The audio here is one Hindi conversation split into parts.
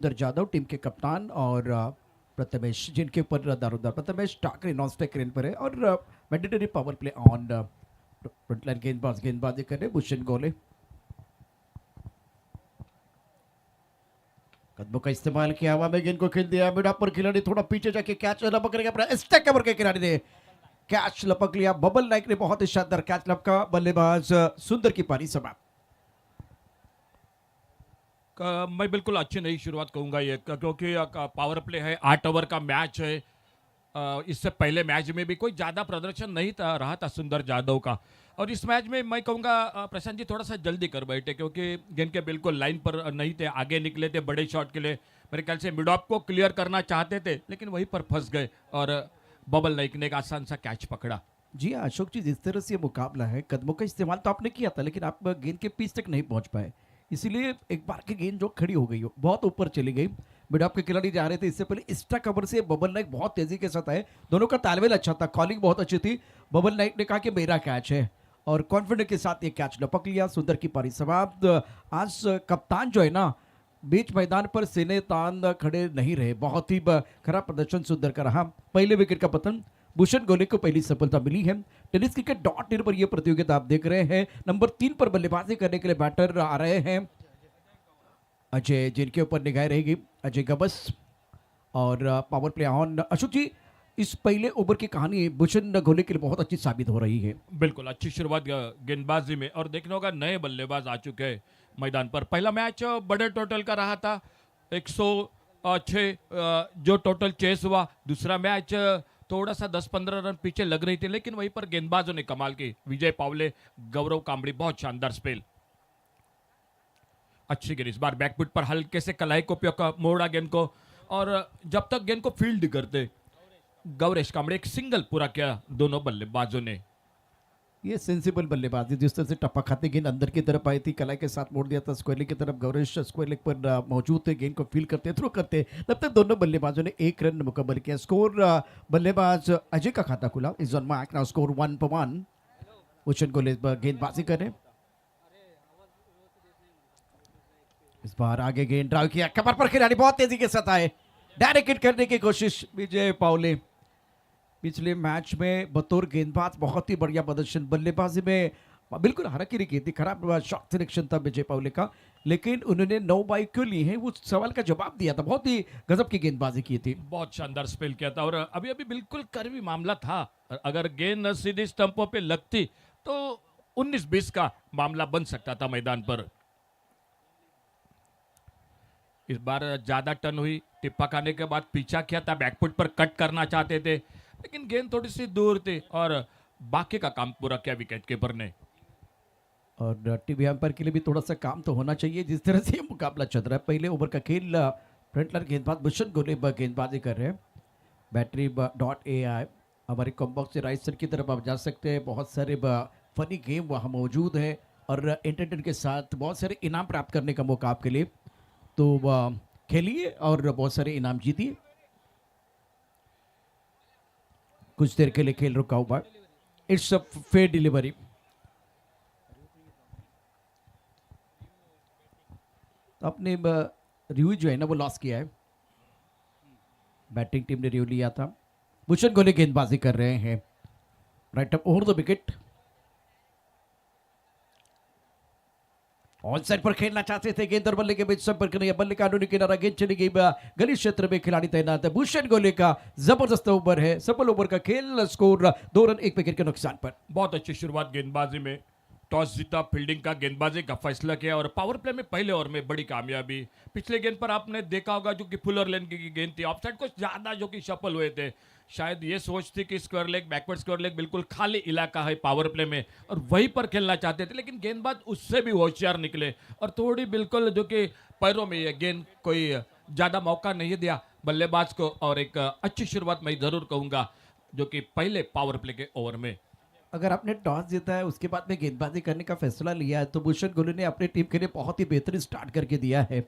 सुंदर जाधव टीम के कप्तान और प्रथमेश जिनके ऊपर दारोदार प्रथमेश टाकरे नॉन स्ट्राइक रेन पर है और mandatory power play on frontline गेंदबाजी कर रहे भूषण गोले कदमों का इस्तेमाल किया हवा में गेंद को खेल दिया मिड पर खिलाड़ी थोड़ा पीछे जाके कैच लपक करेगा अपना स्टेक कवर के खिलाड़ी ने कैच लपक लिया बबल नाइक ने बहुत ही शानदार कैच लपका बल्लेबाज सुंदर की पारी समाप्त। मैं बिल्कुल अच्छी नई शुरुआत कहूंगा ये क्योंकि पावर प्ले है 8 ओवर का मैच है। इससे पहले मैच में भी कोई ज़्यादा प्रदर्शन नहीं रहा था सुंदर जाधव का और इस मैच में मैं कहूँगा प्रशांत जी थोड़ा सा जल्दी कर बैठे क्योंकि गेंद के बिल्कुल लाइन पर नहीं थे, आगे निकले थे बड़े शॉट के लिए। मेरे ख्याल से मिड ऑफ को क्लियर करना चाहते थे लेकिन वहीं पर फंस गए और बबल नाइक ने एक आसान सा कैच पकड़ा। जी हाँ अशोक जी, जिस तरह से ये मुकाबला है कदमों का इस्तेमाल तो आपने किया था लेकिन आप गेंद के पीछ तक नहीं पहुंच पाए, इसीलिए एक बार की गेंद जो खड़ी हो गई हो बहुत ऊपर चली गई। मिड ऑफ के खिलाड़ी जा रहे थे, इससे पहले एक्स्ट्रा कवर से बबल नाइक बहुत तेजी के साथ आए, दोनों का तालमेल अच्छा था, कॉलिंग बहुत अच्छी थी। बबल नाइक ने कहा कि मेरा कैच है और कॉन्फिडेंस के साथ ये कैच लपक लिया। सुंदर की पारी समाप्त। आज कप्तान जो है ना बीच मैदान पर सीने तान खड़े नहीं रहे, बहुत ही खराब प्रदर्शन सुंदर का रहा। पहले विकेट का पतन, भूषण गोले को पहली सफलता मिली है। टेनिस क्रिकेट .in पर यह प्रतियोगिता आप देख रहे हैं। नंबर 3 पर बल्लेबाजी करने के लिए बैटर आ रहे हैं अजय, जिनके ऊपर निगाह रहेगी अजय गबस और पावर प्ले ऑन। अशोक जी, इस पहले ओवर की कहानी भूषण गोले के लिए बहुत अच्छी साबित हो रही है। बिल्कुल अच्छी शुरुआत गेंदबाजी में और देखने होगा नए बल्लेबाज आ चुके हैं मैदान पर। पहला मैच बड़े टोटल का रहा था 106 जो टोटल चेस हुआ। दूसरा मैच थोड़ा सा 10-15 रन पीछे लग रही थी लेकिन वहीं पर गेंदबाजों ने कमाल की। विजय पावले, गौरव कामड़ी, बहुत शानदार स्पेल, अच्छी गेंद। इस बार बैकफुट पर हल्के से कलाई को मोड़ा गेंद को और जब तक गेंद को फील्ड करते गौरेश कामड़े एक सिंगल पूरा किया दोनों बल्लेबाजों ने। ये सेंसिबल बल्लेबाजी, जिस तरह से टप्पा खाते गेंद अंदर की तरफ आई थी, कलाई के साथ मोड़ दिया था स्क्वायर लेग की तरफ। गौरेश स्क्वायर लेग पर मौजूद थे, गेंद को फील करते थ्रो करते, तब तक दोनों बल्लेबाजों ने 1 रन मुकम्मल किया। स्कोर बल्लेबाज अजय का खाता खुला, is on mark now, score 1-1। Bhushan गोले गेंदबाजी कर रहे, इस बार आगे गेंद ड्राइव किया, कमर पर खिलाड़ी बहुत तेजी के साथ आए, डायरेक्ट हिट करने की कोशिश विजय पावले। पिछले मैच में बतौर गेंदबाज बहुत ही बढ़िया प्रदर्शन, बल्लेबाजी में बिल्कुल हरकत की थी, खराब शॉट सिलेक्शन था विजय पावले का, लेकिन उन्होंने 9 बाई क्यों ली है वो सवाल का जवाब दिया था। बहुत ही गजब की गेंदबाजी की थी, बहुत शानदार स्पेल किया था और अभी अभी बिल्कुल कर्वी मामला था। अगर गेंद सीधी स्टंपों पे लगती तो 19-20 का मामला बन सकता था मैदान पर। इस बार ज्यादा टर्न हुई, टिप्पा खाने के बाद पीछा किया था, बैकफुट पर कट करना चाहते थे लेकिन गेंद थोड़ी सी दूर थी और बाकी का काम पूरा किया विकेट कीपर ने। और टीवी अंपायर के लिए भी थोड़ा सा काम तो होना चाहिए, जिस तरह से मुकाबला चल रहा है। पहले ओवर का खेल, फ्रंटलाइन गेंदबाज भूषण गोले गेंदबाजी कर रहे हैं। बैटरी .ai हमारे कॉम्बॉक्स से राइट साइड की तरफ आप जा सकते हैं, बहुत सारे फनी गेम वहाँ मौजूद है और एंटरटेनमेंट के साथ बहुत सारे इनाम प्राप्त करने का मौका आपके लिए, तो खेलिए और बहुत सारे इनाम जीतिए। कुछ देर के लिए खेल रुका हुआ, इट्स अ फेयर डिलीवरी। अपने रिव्यू जो है ना वो लॉस किया है, बैटिंग टीम ने रिव्यू लिया था। भूषण गोले गेंदबाजी कर रहे हैं, right up over the wicket. On side पर खेलना चाहते थे, गेंद और बल्ले के बीच संपर्क नहीं, बल्ले का अंदरूनी किनारा, गेंद चली गई गली क्षेत्र में, खिलाड़ी तैनात है। भूषण गोले का जबरदस्त ओवर है, सफल ओवर का खेल, स्कोर 2 रन 1 विकेट के नुकसान पर। बहुत अच्छी शुरुआत गेंदबाजी में, टॉस जीता, फील्डिंग का गेंदबाजी का फैसला किया और पावर प्ले में पहले ओवर में बड़ी कामयाबी। पिछले गेंद पर आपने देखा होगा जो कि फुलर लेन की गेंद थी, ऑफसाइड को ज्यादा जो कि सफल हुए थे। शायद ये सोच थी कि square leg, backward square leg बिल्कुल खाली इलाका है पावर प्ले में और वहीं पर खेलना चाहते थे लेकिन गेंदबाज उससे भी होशियार निकले और थोड़ी बिल्कुल जो कि पैरों में ये गेंद कोई ज्यादा मौका नहीं दिया बल्लेबाज को और एक अच्छी शुरुआत मैं जरूर कहूंगा जो कि पहले पावर प्ले के ओवर में। अगर आपने टॉस जीता है उसके बाद में गेंदबाजी करने का फैसला लिया है तो भूषण गोले ने अपनी टीम के लिए बहुत ही बेहतरीन स्टार्ट करके दिया है।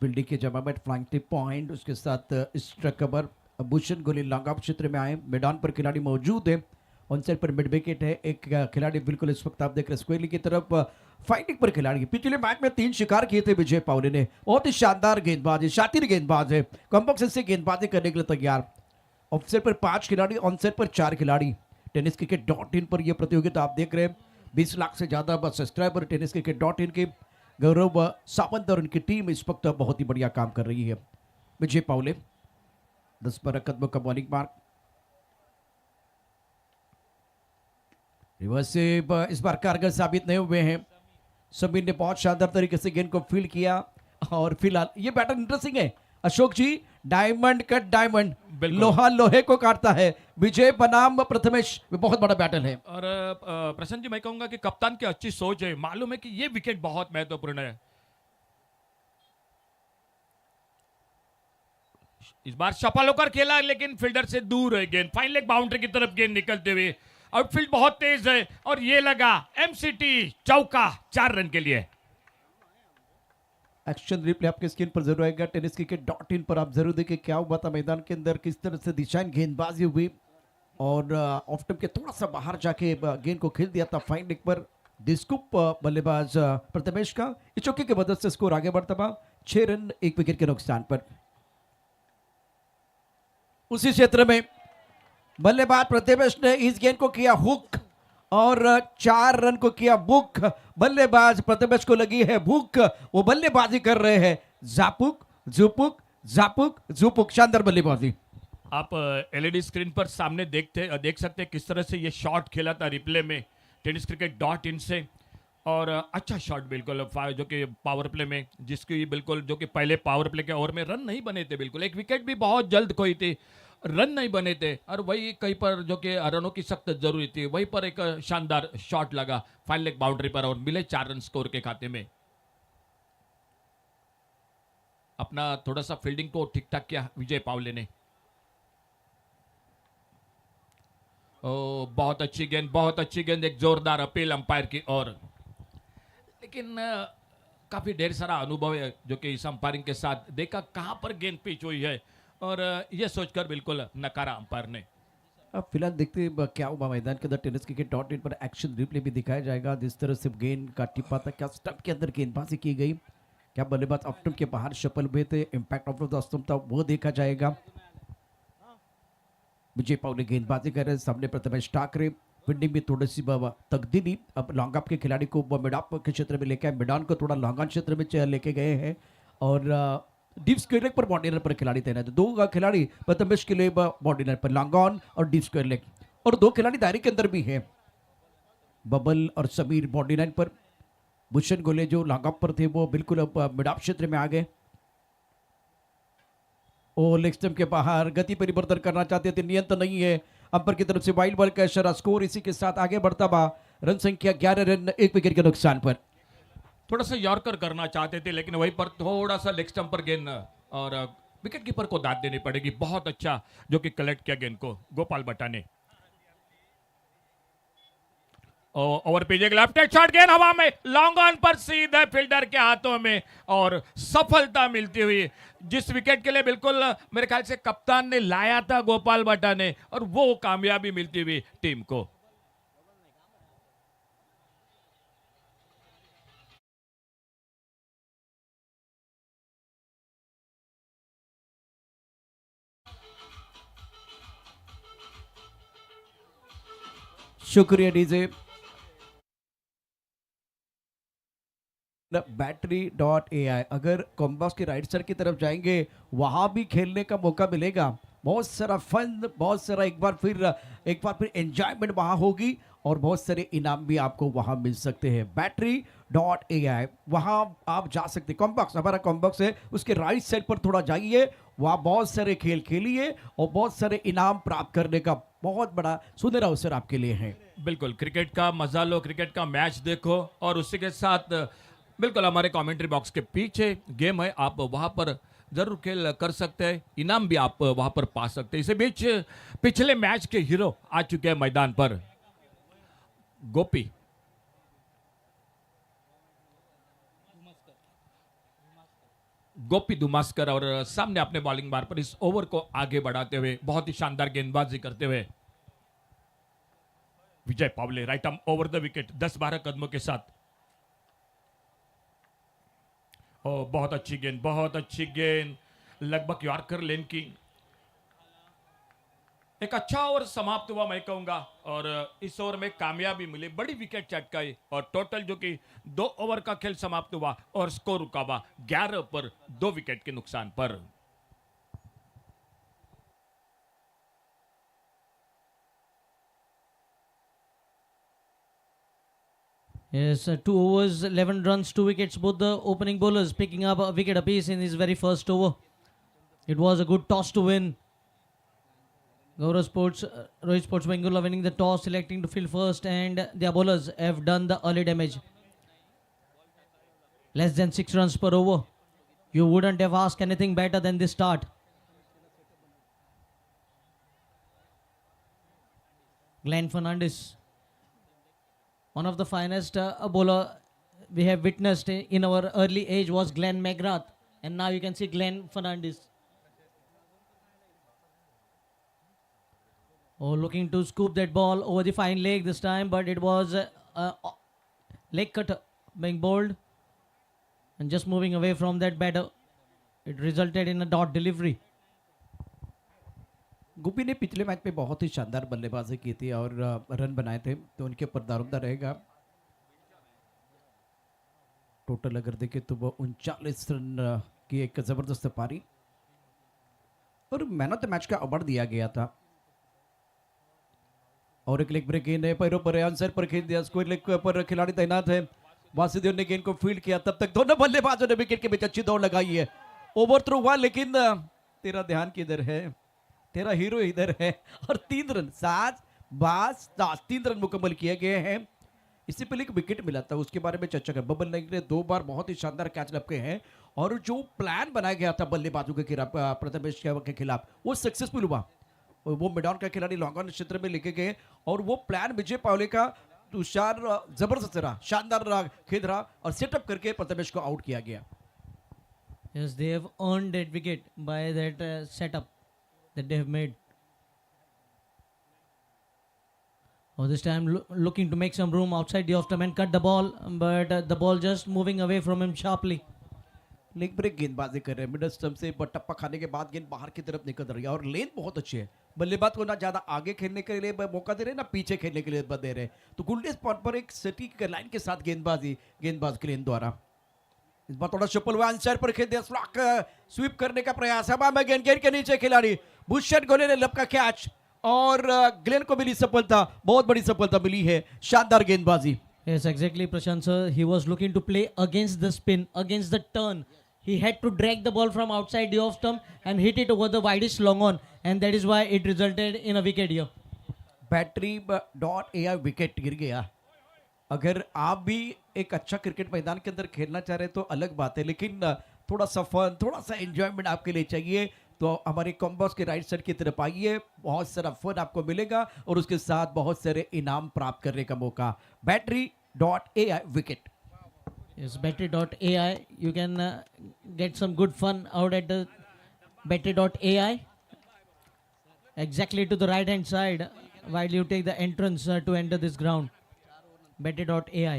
फील्डिंग के जवाब फ्लैंक टिप पॉइंट, उसके साथ स्ट्राइक कवर। भूषण गोले लॉन्ग ऑफ क्षेत्र में आए, मैदान पर खिलाड़ी मौजूद है, ऑन साइड पर मिड विकेट है। एक खिलाड़ी बिल्कुल इस वक्त आप देख रहे हैं स्क्वेयरली की तरफ फाइटिंग पर खिलाड़ी। पिछले मैच में 3 शिकार किए थे विजय पावले ने। बहुत ही शानदार गेंदबाज है, शातिर गेंदबाज है, कॉम्बॉक्स से गेंदबाजी करने के लिए तैयार। ऑफ साइड पर 5 खिलाड़ी, ऑन साइड पर 4 खिलाड़ी। टेनिस क्रिकेट डॉट इन पर यह प्रतियोगिता आप देख रहे हैं। 20 लाख से ज्यादा subscriber tennis cricket dot in के। गौरव सावंत और उनकी टीम इस वक्त बहुत ही बढ़िया काम कर रही है। विजय पावले 10-12 कदमों का बॉलिंग मार्क। रिवर्स से इस बार कारगर साबित नहीं हुए हैं। समीर ने बहुत शानदार तरीके से गेंद को फील्ड किया और फिलहाल ये पैटर्न इंटरेस्टिंग है अशोक जी। डायमंड कट डायमंड, बिल्कुल। लोहा लोहे को काटता है। विजय बनाम प्रथमेश में बहुत बड़ा बैटल है। और प्रसन्न जी, मैं कहूंगा कि कप्तान की अच्छी सोच है। मालूम है कि ये विकेट बहुत महत्वपूर्ण है। इस बार सफल होकर खेला लेकिन फील्डर से दूर है गेंद। फाइन लेग बाउंड्री की तरफ गेंद निकलते हुए आउटफील्ड बहुत तेज है और ये लगा एमसीटी चौका 4 रन के लिए। एक्शन रिप्ले आपके स्क्रीन पर जरूर आएगा। टेनिस क्रिकेट डॉट इन पर आप जरूर देखिए क्या हुआ था मैदान के अंदर, किस तरह से दिशाएं गेंदबाजी हुई और ऑफ स्टंप के थोड़ा सा बाहर जाके गेंद को खेल दिया था फाइन लेग पर। डिस्कूप बल्लेबाज प्रथमेश का इस चौके की मदद से स्कोर आगे बढ़ता था 6 रन 1 विकेट के नुकसान पर। उसी क्षेत्र में बल्लेबाज प्रथमेश ने इस गेंद को किया हुक और 4 रन को किया बुक। बल्लेबाज प्रथमेश को लगी है भूख, वो बल्लेबाजी कर रहे हैं जापुक जुपुक जापुक जुपुक। शानदार बल्लेबाजी। आप एलईडी स्क्रीन पर सामने देख सकते हैं किस तरह से ये शॉट खेला था रिप्ले में टेनिस क्रिकेट डॉट इन से। और अच्छा शॉट बिल्कुल जो कि पावर प्ले में, जिसकी बिल्कुल जो कि पहले पावर प्ले के ओवर में रन नहीं बने थे। बिल्कुल एक विकेट भी बहुत जल्द खोई थी, रन नहीं बने थे और वही कहीं पर जो कि रनों की सख्त जरूरी थी, वहीं पर एक शानदार शॉट लगा फाइन लेग बाउंड्री पर और मिले 4 रन स्कोर के खाते में। अपना थोड़ा सा फील्डिंग को ठीक ठाक किया विजय पावले ने। ओ बहुत अच्छी गेंद, बहुत अच्छी गेंद। एक जोरदार अपील अंपायर की ओर, लेकिन काफी ढेर सारा अनुभव है जो कि इस अंपायरिंग के साथ देखा कहां पर गेंद पिच हुई है और ये सोचकर बिल्कुल नकारा अंपायर ने। अब फिलहाल देखते हैं क्या हुआ मैदान के अंदर। टेनिस क्रिकेट डॉट इन पर एक्शन रिप्ले भी दिखाया जाएगा। जिस तरह से गेंद का टिप्पा था, क्या स्टंप के अंदर गेंदबाजी की गई, क्या बल्लेबाज ऑफ स्टंप के बाहर सफल हुए थे, इंपैक्ट ऑफ द स्टंप था वो देखा जाएगा। विजय पावले गेंदबाजी कर रहे हैं, सामने प्रथमेश ठाकरे। फील्डिंग भी थोड़ी सी तकदीरी। अब लॉन्ग ऑफ के खिलाड़ी को मिड ऑफ के क्षेत्र में लेके आए, मिड ऑन को थोड़ा लॉन्ग ऑन क्षेत्र में लेके गए हैं और डीप स्क्वायर लेग पर बॉडी लाइन पर खिलाड़ी तैनात है। 2 खिलाड़ी प्रथमेश के लिए बॉडी लाइन पर लॉन्ग ऑन और डीप स्क्वायर लेग, और 2 खिलाड़ी दायरे के अंदर भी है। बबल और समीर बॉडी लाइन पर। भूषण गोले जो लॉन्ग ऑफ पर थे वो बिल्कुल अब मिड ऑफ क्षेत्र में आ गए। ओ लेग स्टंप के बाहर गति परिवर्तन करना चाहते थे, नियंत्रण नहीं है। अंपर की तरफ से वाइल्ड बॉल का इशारा। स्कोर इसी के साथ आगे बढ़ता बा। रन संख्या 11 रन 1 विकेट के नुकसान पर। थोड़ा सा यॉर्कर करना चाहते थे लेकिन वहीं पर थोड़ा सा लेग स्टंप पर गेंद और विकेट कीपर को दाद देनी पड़ेगी। बहुत अच्छा जो कि कलेक्ट किया गेंद को गोपाल भट्टा ने। ओवर पेज एक लेफ्ट हैंड शॉट, गेंद हवा में लॉन्ग ऑन पर सीधे फील्डर के हाथों में और सफलता मिलती हुई। जिस विकेट के लिए बिल्कुल मेरे ख्याल से कप्तान ने लाया था गोपाल भट्टा ने, और वो कामयाबी मिलती हुई टीम को। शुक्रिया डीजे। battery.ai अगर कॉम्बॉक्स के राइट साइड की तरफ जाएंगे वहां भी खेलने का मौका मिलेगा। बहुत सारा फन, बहुत सारा एक बार फिर एंजॉयमेंट वहां होगी और बहुत सारे इनाम भी आपको वहां मिल सकते हैं। battery.ai वहां आप जा सकते हैं। कॉम्बॉक्स हमारा कॉम्बॉक्स है, उसके राइट साइड पर थोड़ा जाइए, वहां बहुत सारे खेल खेलिए और बहुत सारे इनाम प्राप्त करने का बहुत बड़ा सुनहरा अवसर आपके लिए है। बिल्कुल क्रिकेट का मजा लो, क्रिकेट का मैच देखो और उसी के साथ बिल्कुल हमारे कमेंट्री बॉक्स के पीछे गेम है, आप वहां पर जरूर खेल कर सकते हैं। इनाम भी आप वहां पर पा सकते हैं। इसी बीच पिछले मैच के हीरो आ चुके हैं मैदान पर, गोपी। गोपी दुमास्कर और सामने अपने बॉलिंग बार पर इस ओवर को आगे बढ़ाते हुए बहुत ही शानदार गेंदबाजी करते हुए Vijay Pawale right arm over the wicket 10-12 कदमों के साथ। ओ बहुत अच्छी गेंद, बहुत अच्छी गेंद, लगभग यॉर्कर लेन की। एक अच्छा ओवर समाप्त हुआ मैं कहूंगा, और इस ओवर में कामयाबी मिली, बड़ी विकेट चटकाई और टोटल जो कि 2 ओवर का खेल समाप्त हुआ और स्कोर रुका हुआ 11 पर 2 विकेट के नुकसान पर। Yes, 2 overs, 11 runs, 2 wickets. Both the opening bowlers picking up a wicket apiece in his very first over. It was a good toss to win. Gaurav Sports, Rohit Sports Bengal are winning the toss, selecting to field first, and their bowlers have done the early damage. Less than 6 runs per over. You wouldn't have asked anything better than this start. Glenn Fernandes, one of the finest bowler we have witnessed in our early age was Glenn McGrath, and now you can see Glenn Fernandes. Oh, looking to scoop that ball over the fine leg this time, but it was leg cutter being bowled and just moving away from that batter. It resulted in a dot delivery. गुप्पी ने पिछले मैच में बहुत ही शानदार बल्लेबाजी की थी और रन बनाए थे, तो उनके ऊपर दारोमदार रहेगा। टोटल अगर देखें तो वो 39 रन की एक जबरदस्त पारी और मैन ऑफ द मैच का अवार्ड दिया गया था। और एक लेग ब्रेक गेंद है, पैरों पर आंसर पर खेल दिया, स्क्वायर लेग पर खिलाड़ी तैनात है। वासुदेव ने गेंद को फील्ड किया, तब तक दोनों बल्लेबाजों ने विकेट के बीच अच्छी दौड़ लगाई है। ओवर थ्रो हुआ, लेकिन तेरा ध्यान किधर है, तेरा हीरो इधर है। और 3 रन 7 बास 3 रन मुकम्मल किए गए हैं। इससे पहले एक विकेट मिला था, उसके बारे में चर्चा कर। बबल नाइक ने 2 बार बहुत ही शानदार कैच लपके हैं और जो प्लान बनाया गया था बल्लेबाजों के खिलाफ, प्रथमेश के खिलाफ, वो सक्सेसफुल हुआ। वो मिडॉन का खिलाड़ी लॉन्ग ऑन क्षेत्र में लेके गए और वो प्लान विजय पावले का तुषार जबरदस्त रहा, शानदार रहा, खेल रहा और सेटअप करके प्रथमेश को आउट किया गया। Yes, they have earned that wicket by that setup that they have made. Oh, this time looking to make some room outside the off stump and cut the ball, but the ball just moving away from him sharply. Leg break गेंदबाजी कर रहे हैं, मिडल स्टंप से टप्पा खाने के बाद गेंद बाहर की तरफ निकल रही है और लेन बहुत अच्छी है। बल्लेबाज को ना ज्यादा आगे खेलने के लिए मौका दे रहे हैं, ना पीछे खेलने के लिए दे रहे हैं। तो गुल्डे स्पॉट पर एक सटीक लाइन के साथ गेंदबाज क्लेन द्वारा इस बार थोड़ा शफल हुआ, आंसर पर खेल दिया, स्वीप करने का प्रयास। हवा में गेंद के नीचे खिलाड़ी भूषण गोले ने लपका कैच और ग्लेन को मिली सफलता, बहुत बड़ी सफलता मिली है, शानदार गेंदबाजी। Yes, exactly, Prashant sir. He was looking to play against the spin, against the turn. He had to drag the ball from outside the off stump and hit it over the widest long on, and that is why it resulted in a wicket here. Battery.ai wicket गिर गया। अगर आप भी एक अच्छा क्रिकेट मैदान के अंदर खेलना चाह रहे हैं तो अलग बात है, लेकिन थोड़ा सा फन, थोड़ा सा एंजॉयमेंट आपके लिए चाहिए तो हमारे कॉम्बॉस के राइट साइड की तरफ आइए, बहुत सारा फन आपको मिलेगा और उसके साथ बहुत सारे इनाम प्राप्त करने का मौका। Battery.ai wicket. Yes, battery.ai. You can get some good fun out at the battery.ai. Exactly to the right hand side while you take the entrance to enter this ground. Battery.ai.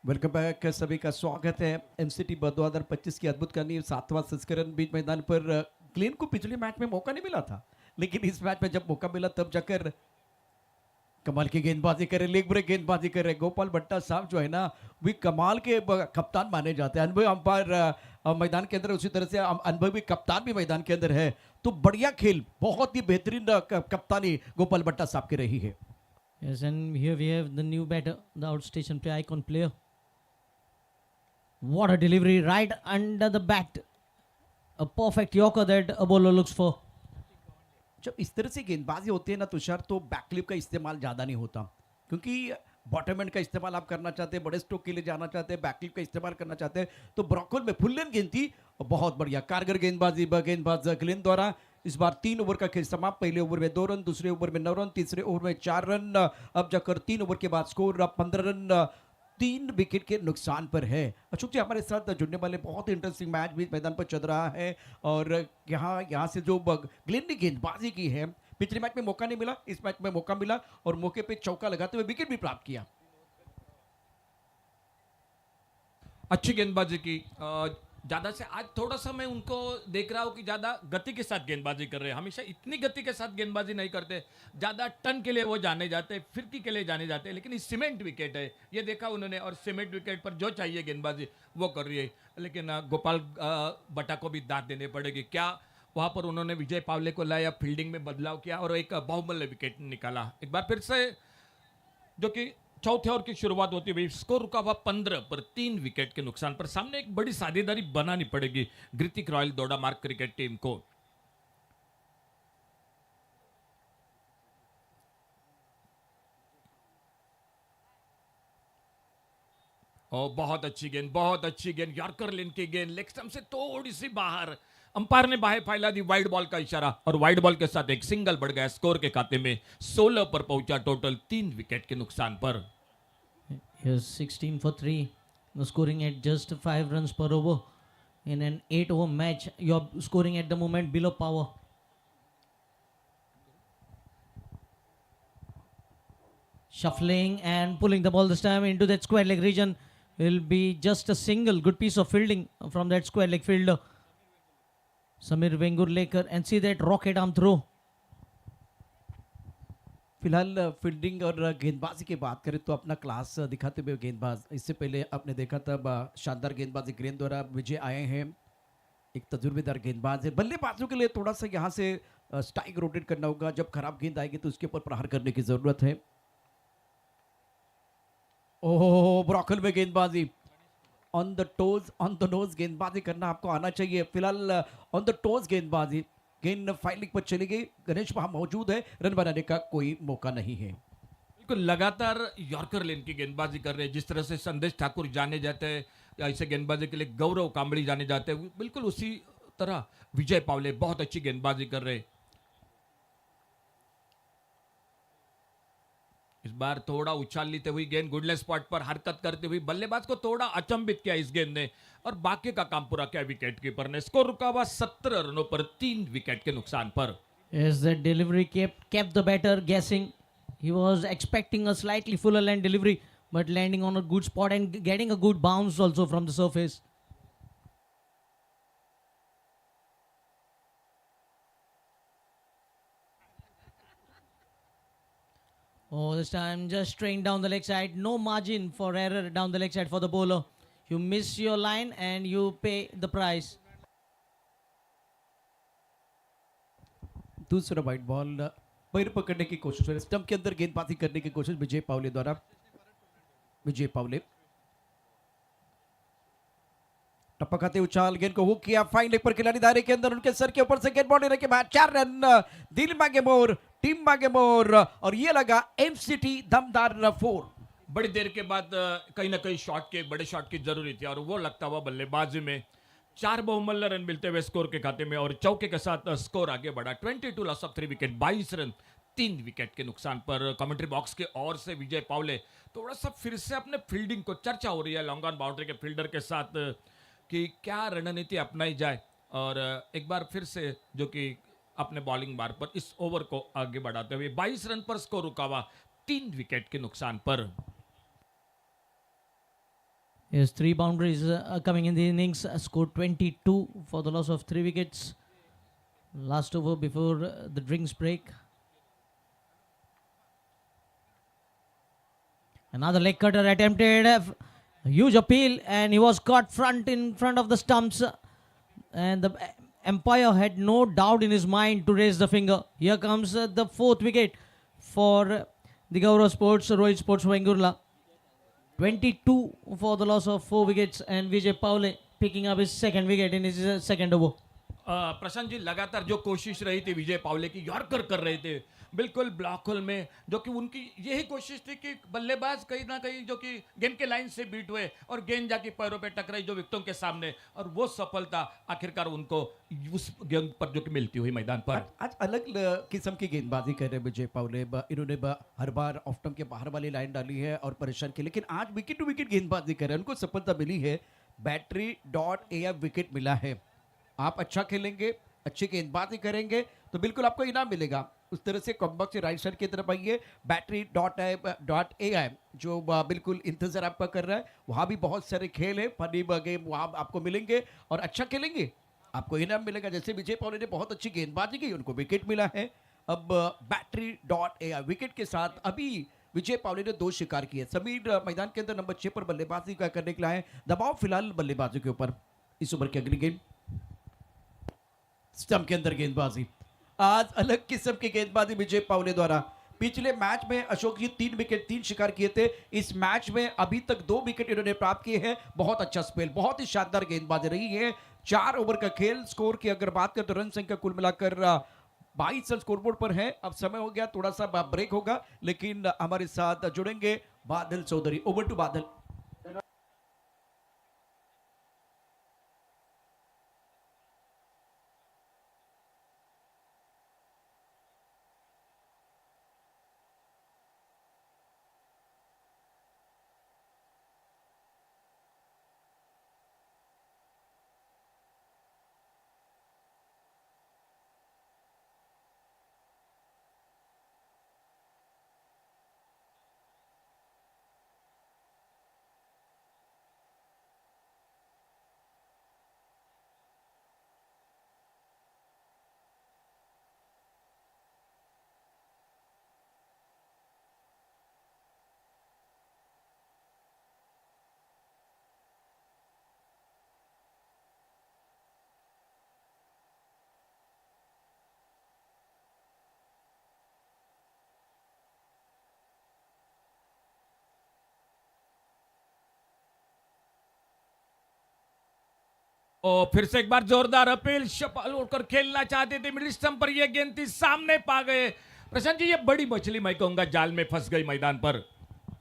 Welcome back, सभी का स्वागत है। एमसीटी 2025 की अद्भुत कहानी 7वां संस्करण बीच मैदान पर। क्लीन को पिछले मैच में मौका नहीं मिला था, लेकिन इस मैच में जब मौका मिला तब जाकर कमाल की गेंदबाजी करे, लेग ब्रेक गेंदबाजी करे। गोपाल भट्टा साहब जो है ना, वे कमाल के कप्तान माने जाते हैं। अनुभवी अंपायर मैदान के अंदर, उसी तरह से अनुभवी कप्तान भी मैदान के अंदर है। तो बढ़िया खेल, बहुत ही बेहतरीन कप्तानी गोपाल भट्टा साहब की रही है। Yes, and here we have the new batter, the outstation play icon player. What a delivery right under the bat. A perfect yorker that a bowler looks for. जब इस तरह से गेंदबाजी होती है ना तुषार, तो बैकलिप का इस्तेमाल ज़्यादा नहीं होता, क्योंकि बॉटम एंड का इस्तेमाल आप करना चाहते हैं, बड़े स्ट्रोक के लिए जाना चाहते हैं, बैकलिप का इस्तेमाल करना चाहते हैं, तो ब्रॉकहोल में फुल लेंथ गेंद थी और बहुत बढ़िया कारगर गेंदबाजी गेंदबाज ग्लेन द्वारा। इस बार 3 ओवर का खेल समाप्त, पहले ओवर में 2 रन, दूसरे ओवर में 9 रन, तीसरे ओवर में 4 रन। अब जाकर 3 ओवर के बाद स्कोर 15 रन 3 विकेट के नुकसान पर है। अशोक जी हमारे साथ जुड़ने वाले, बहुत इंटरेस्टिंग मैच भी मैदान पर चल रहा है और यहाँ से जो ग्लेन ने गेंदबाजी की है, पिछले मैच में मौका नहीं मिला, इस मैच में मौका मिला और मौके पे चौका लगाते हुए विकेट भी प्राप्त किया। अच्छी गेंदबाजी की। ज्यादा से आज थोड़ा सा मैं उनको देख रहा हूँ कि ज्यादा गति के साथ गेंदबाजी कर रहे हैं। हमेशा इतनी गति के साथ गेंदबाजी नहीं करते, ज्यादा टर्न के लिए वो जाने जाते हैं, फिरकी के लिए जाने जाते हैं। लेकिन इस सीमेंट विकेट है, ये देखा उन्होंने, और सीमेंट विकेट पर जो चाहिए गेंदबाजी वो कर रही है। लेकिन गोपाल बटा को भी दांत देने पड़ेगी। क्या वहां पर उन्होंने विजय पावले को लाया, फील्डिंग में बदलाव किया और एक बहुमूल्य विकेट निकाला। एक बार फिर से जो कि चौथे ओवर की शुरुआत होती हुई स्कोर रुका हुआ 15 पर 3 विकेट के नुकसान पर। सामने एक बड़ी साझेदारी बनानी पड़ेगी ग्रितिक royal Doda mark cricket team को। ओ बहुत अच्छी गेंद, बहुत अच्छी गेंद, यॉर्कर लेन की गेंद लेग स्टंप से थोड़ी सी बाहर। अंपायर ने बाहें फैला दी, वाइड बॉल का इशारा, और वाइड बॉल के साथ एक सिंगल बढ़ गया स्कोर के खाते में। 16 पर पहुंचा टोटल 3 विकेट के नुकसान पर। Here's 16 for 3. No scoring at just 5 runs per over. In an 8-over match, you're scoring at the moment below power. Shuffling and pulling the ball this time into that square leg region. Will be just a single good piece of fielding from that square leg fielder. Samir Vengurlekar, and see that rocket arm throw. फिलहाल फील्डिंग और गेंदबाजी की बात करें तो अपना क्लास दिखाते हुए गेंदबाज, इससे पहले आपने देखा तब शानदार गेंदबाजी ग्लेन द्वारा विजय आए हैं। एक तजुर्बेदार गेंदबाज है। बल्लेबाजों के लिए थोड़ा सा यहाँ से स्ट्राइक रोटेट करना होगा, जब खराब गेंद आएगी तो उसके ऊपर प्रहार करने की जरूरत है। ओह ब्रॉकल में गेंदबाजी, on the toes on the nose गेंदबाजी करना आपको आना चाहिए। फिलहाल ऑन द टोज गेंदबाजी, गेंद फाइलिंग पर चली गई, गणेश वहां मौजूद है, रन बनाने का कोई मौका नहीं है। बिल्कुल लगातार यॉर्कर लेन की गेंदबाजी कर रहे हैं। जिस तरह से संदेश ठाकुर जाने जाते हैं, या ऐसे गेंदबाजी के लिए गौरव कांबड़ी जाने जाते हैं, बिल्कुल उसी तरह विजय पावले बहुत अच्छी गेंदबाजी कर रहे हैं। इस बार थोड़ा उछाल लेते हुई गेंद गुडलेस स्पॉट पर हरकत करते हुई बल्लेबाज को थोड़ा अचंभित किया इस गेंद ने, और बाकी का काम पूरा किया विकेट कीपर ने। स्कोर रुका हुआ 17 रनों पर 3 विकेट के नुकसान पर। Yes, that delivery kept the batter guessing. He was expecting a slightly fuller land delivery, but landing on a good spot and getting a good bounce also from the surface. Oh, this time just straight down the leg side. No margin for error down the leg side for the bowler. You miss your line and you pay the price. दूसरा वाइड बॉल, पैर पकड़ने की कोशिश, स्टंप के अंदर गेंदबाजी करने की कोशिश विजय पावले द्वारा। विजय पावले टपकाते उछाल, गेंद को हुक किया, फाइन लेग पर खिलाड़ी दायरे के अंदर, उनके सर के ऊपर से गेंद बॉल लेने के बाद 4 रन, दिल मांगे मोर, टीम मांगे मोर, और ये लगा एमसीटी दमदार 4। बड़ी देर के बाद कहीं ना कहीं शॉट के, बड़े शॉट की जरूरी थी, और वो लगता हुआ बल्लेबाजी में 4 बहुमूल्य रन मिलते हुए स्कोर के खाते में, और चौके के साथ स्कोर आगे बढ़ा। 22 loss of 3 wicket, 22 run 3 wicket के नुकसान पर। कमेंट्री बॉक्स के ओर से विजय पावले थोड़ा सा फिर से अपने फील्डिंग को, चर्चा हो रही है लॉन्ग ऑन बाउंड्री के फील्डर के साथ कि क्या रणनीति अपनाई जाए, और एक बार फिर से जो कि अपने बॉलिंग बार पर इस ओवर को आगे बढ़ाते हुए 22 रन पर स्कोर रुका हुआ 3 विकेट के नुकसान पर। Yes, 3 boundaries coming in the innings. Scored 22 for the loss of 3 wickets. Last over before the drinks break. Another leg cutter attempted. A huge appeal, and he was caught in front of the stumps. And the umpire had no doubt in his mind to raise the finger. Here comes the 4th wicket for the Gaurav Sports, Royal Sports Vengurla. 22 for the loss of 4 wickets, and Vijay Paule picking up his 2nd wicket in his 2nd over. Prashant ji लगातार जो कोशिश रही थी विजय पावले की, यॉर्कर कर रहे थे बिल्कुल ब्लॉक होल में, जो कि उनकी यही कोशिश थी कि बल्लेबाज कहीं ना कहीं जो कि गेंद के लाइन से बीट हुए और गेंद जाके पैरों पे टकराई जो विकेटों के सामने, और वो सफलता आखिरकार उनको उस गेंद पर जो कि मिलती हुई मैदान पर। आज अलग किस्म की गेंदबाजी कर रहे हैं विजय पावले। इन्होंने हर बार ऑफ स्टंप के बाहर वाली लाइन डाली है और परेशान की, लेकिन आज विकेट टू विकेट गेंदबाजी कर रहे हैं, उनको सफलता मिली है। बैटरी डॉट ए विकेट मिला है। आप अच्छा खेलेंगे, अच्छी गेंदबाजी करेंगे तो बिल्कुल आपको इनाम मिलेगा। उस तरह से कॉम्बक से राइट साइड की तरफ आइए। बैटरी डॉट ए जो बिल्कुल इंतजार आपका कर रहा है, वहाँ भी बहुत सारे खेल है, फनी गेम वहाँ आपको मिलेंगे और अच्छा खेलेंगे आपको इनाम मिलेगा। जैसे विजय पावले ने बहुत अच्छी गेंदबाजी की, उनको विकेट मिला है। अब बैटरी डॉट ए विकेट के साथ अभी विजय पावले ने 2 शिकार किए। समीर मैदान के अंदर नंबर 6 पर बल्लेबाजी का करने के लिए आए। दबाव फिलहाल बल्लेबाजों के ऊपर। इस ओवर की अगली गेंद स्टंप के अंदर गेंदबाजी। आज अलग किस्म की गेंदबाजी विजय पावले द्वारा। पिछले मैच में अशोक जी 3 विकेट 3 शिकार किए थे। इस मैच में अभी तक 2 विकेट इन्होंने प्राप्त किए हैं। बहुत अच्छा स्पेल, बहुत ही शानदार गेंदबाजी रही है। 4 ओवर का खेल। स्कोर की अगर बात करें तो रन संख्या कुल मिलाकर 22 रन स्कोरबोर्ड पर है। अब समय हो गया, थोड़ा सा ब्रेक होगा, लेकिन हमारे साथ जुड़ेंगे बादल चौधरी। ओवर टू बादल। और फिर से एक बार जोरदार अपील, शपल उड़कर खेलना चाहते थे, मिडिल स्टंप पर यह गेंद थी, सामने पा गए प्रशांत जी। ये बड़ी मछली मैं कहूंगा जाल में फंस गई मैदान पर।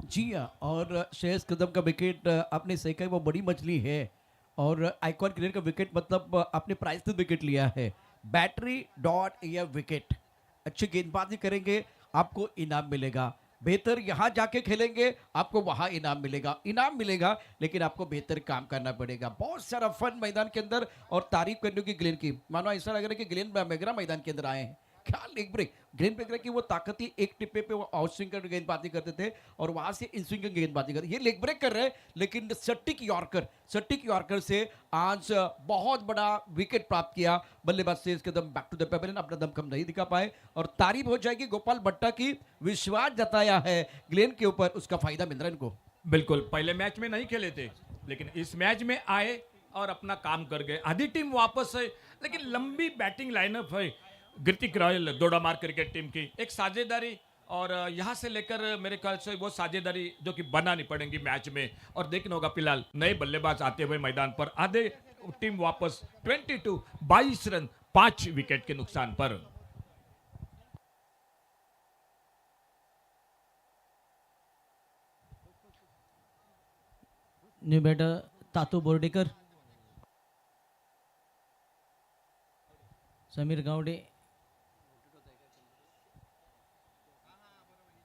जी हाँ, और श्रेयस कदम का विकेट आपने सही कहा, वो बड़ी मछली है। और आइकॉन क्लियर का विकेट मतलब आपने प्राइस विकेट लिया है। Battery dot A wicket. अच्छी गेंदबाजी करेंगे आपको इनाम मिलेगा। बेहतर यहाँ जाके खेलेंगे आपको वहाँ इनाम मिलेगा। इनाम मिलेगा लेकिन आपको बेहतर काम करना पड़ेगा। बहुत सारा फन मैदान के अंदर और तारीफ करने की ग्लेन की। मानो ऐसा लग रहा है कि ग्लेन मैगरा मैदान के अंदर आए हैं। क्या लेग ब्रेक! ग्लेन मैगरा की वो ताकत ही एक टिप्पे पे वो आउट स्विंग कर गेंदबाजी करते थे और वहां से इन स्विंग गेंदबाजी करते। ये लेग ब्रेक कर रहे हैं लेकिन सटीक यॉर्कर से आज बहुत बड़ा विकेट प्राप्त किया बल्लेबाज से। इसके them back to the pavilion, अपना दमखम नहीं दिखा पाए और तारीफ हो जाएगी गोपाल भट्टा की। विश्वास जताया है ग्लेन के ऊपर, उसका फायदा मिल रहा है इनको। बिल्कुल, पहले मैच में नहीं खेले थे लेकिन इस मैच में आए और अपना काम कर गए। आधी टीम वापस है लेकिन लंबी बैटिंग लाइनअप है गिरतिक रॉयल दोडामार क्रिकेट टीम की। एक साझेदारी और यहाँ से लेकर मेरे ख्याल से वो साझेदारी जो कि बनानी पड़ेगी मैच में, और देखना होगा। फिलहाल नए बल्लेबाज आते हुए मैदान पर, आधे टीम वापस 22 रन 5 विकेट के नुकसान पर। New batter Tatu Bordekar, Sameer Gawade,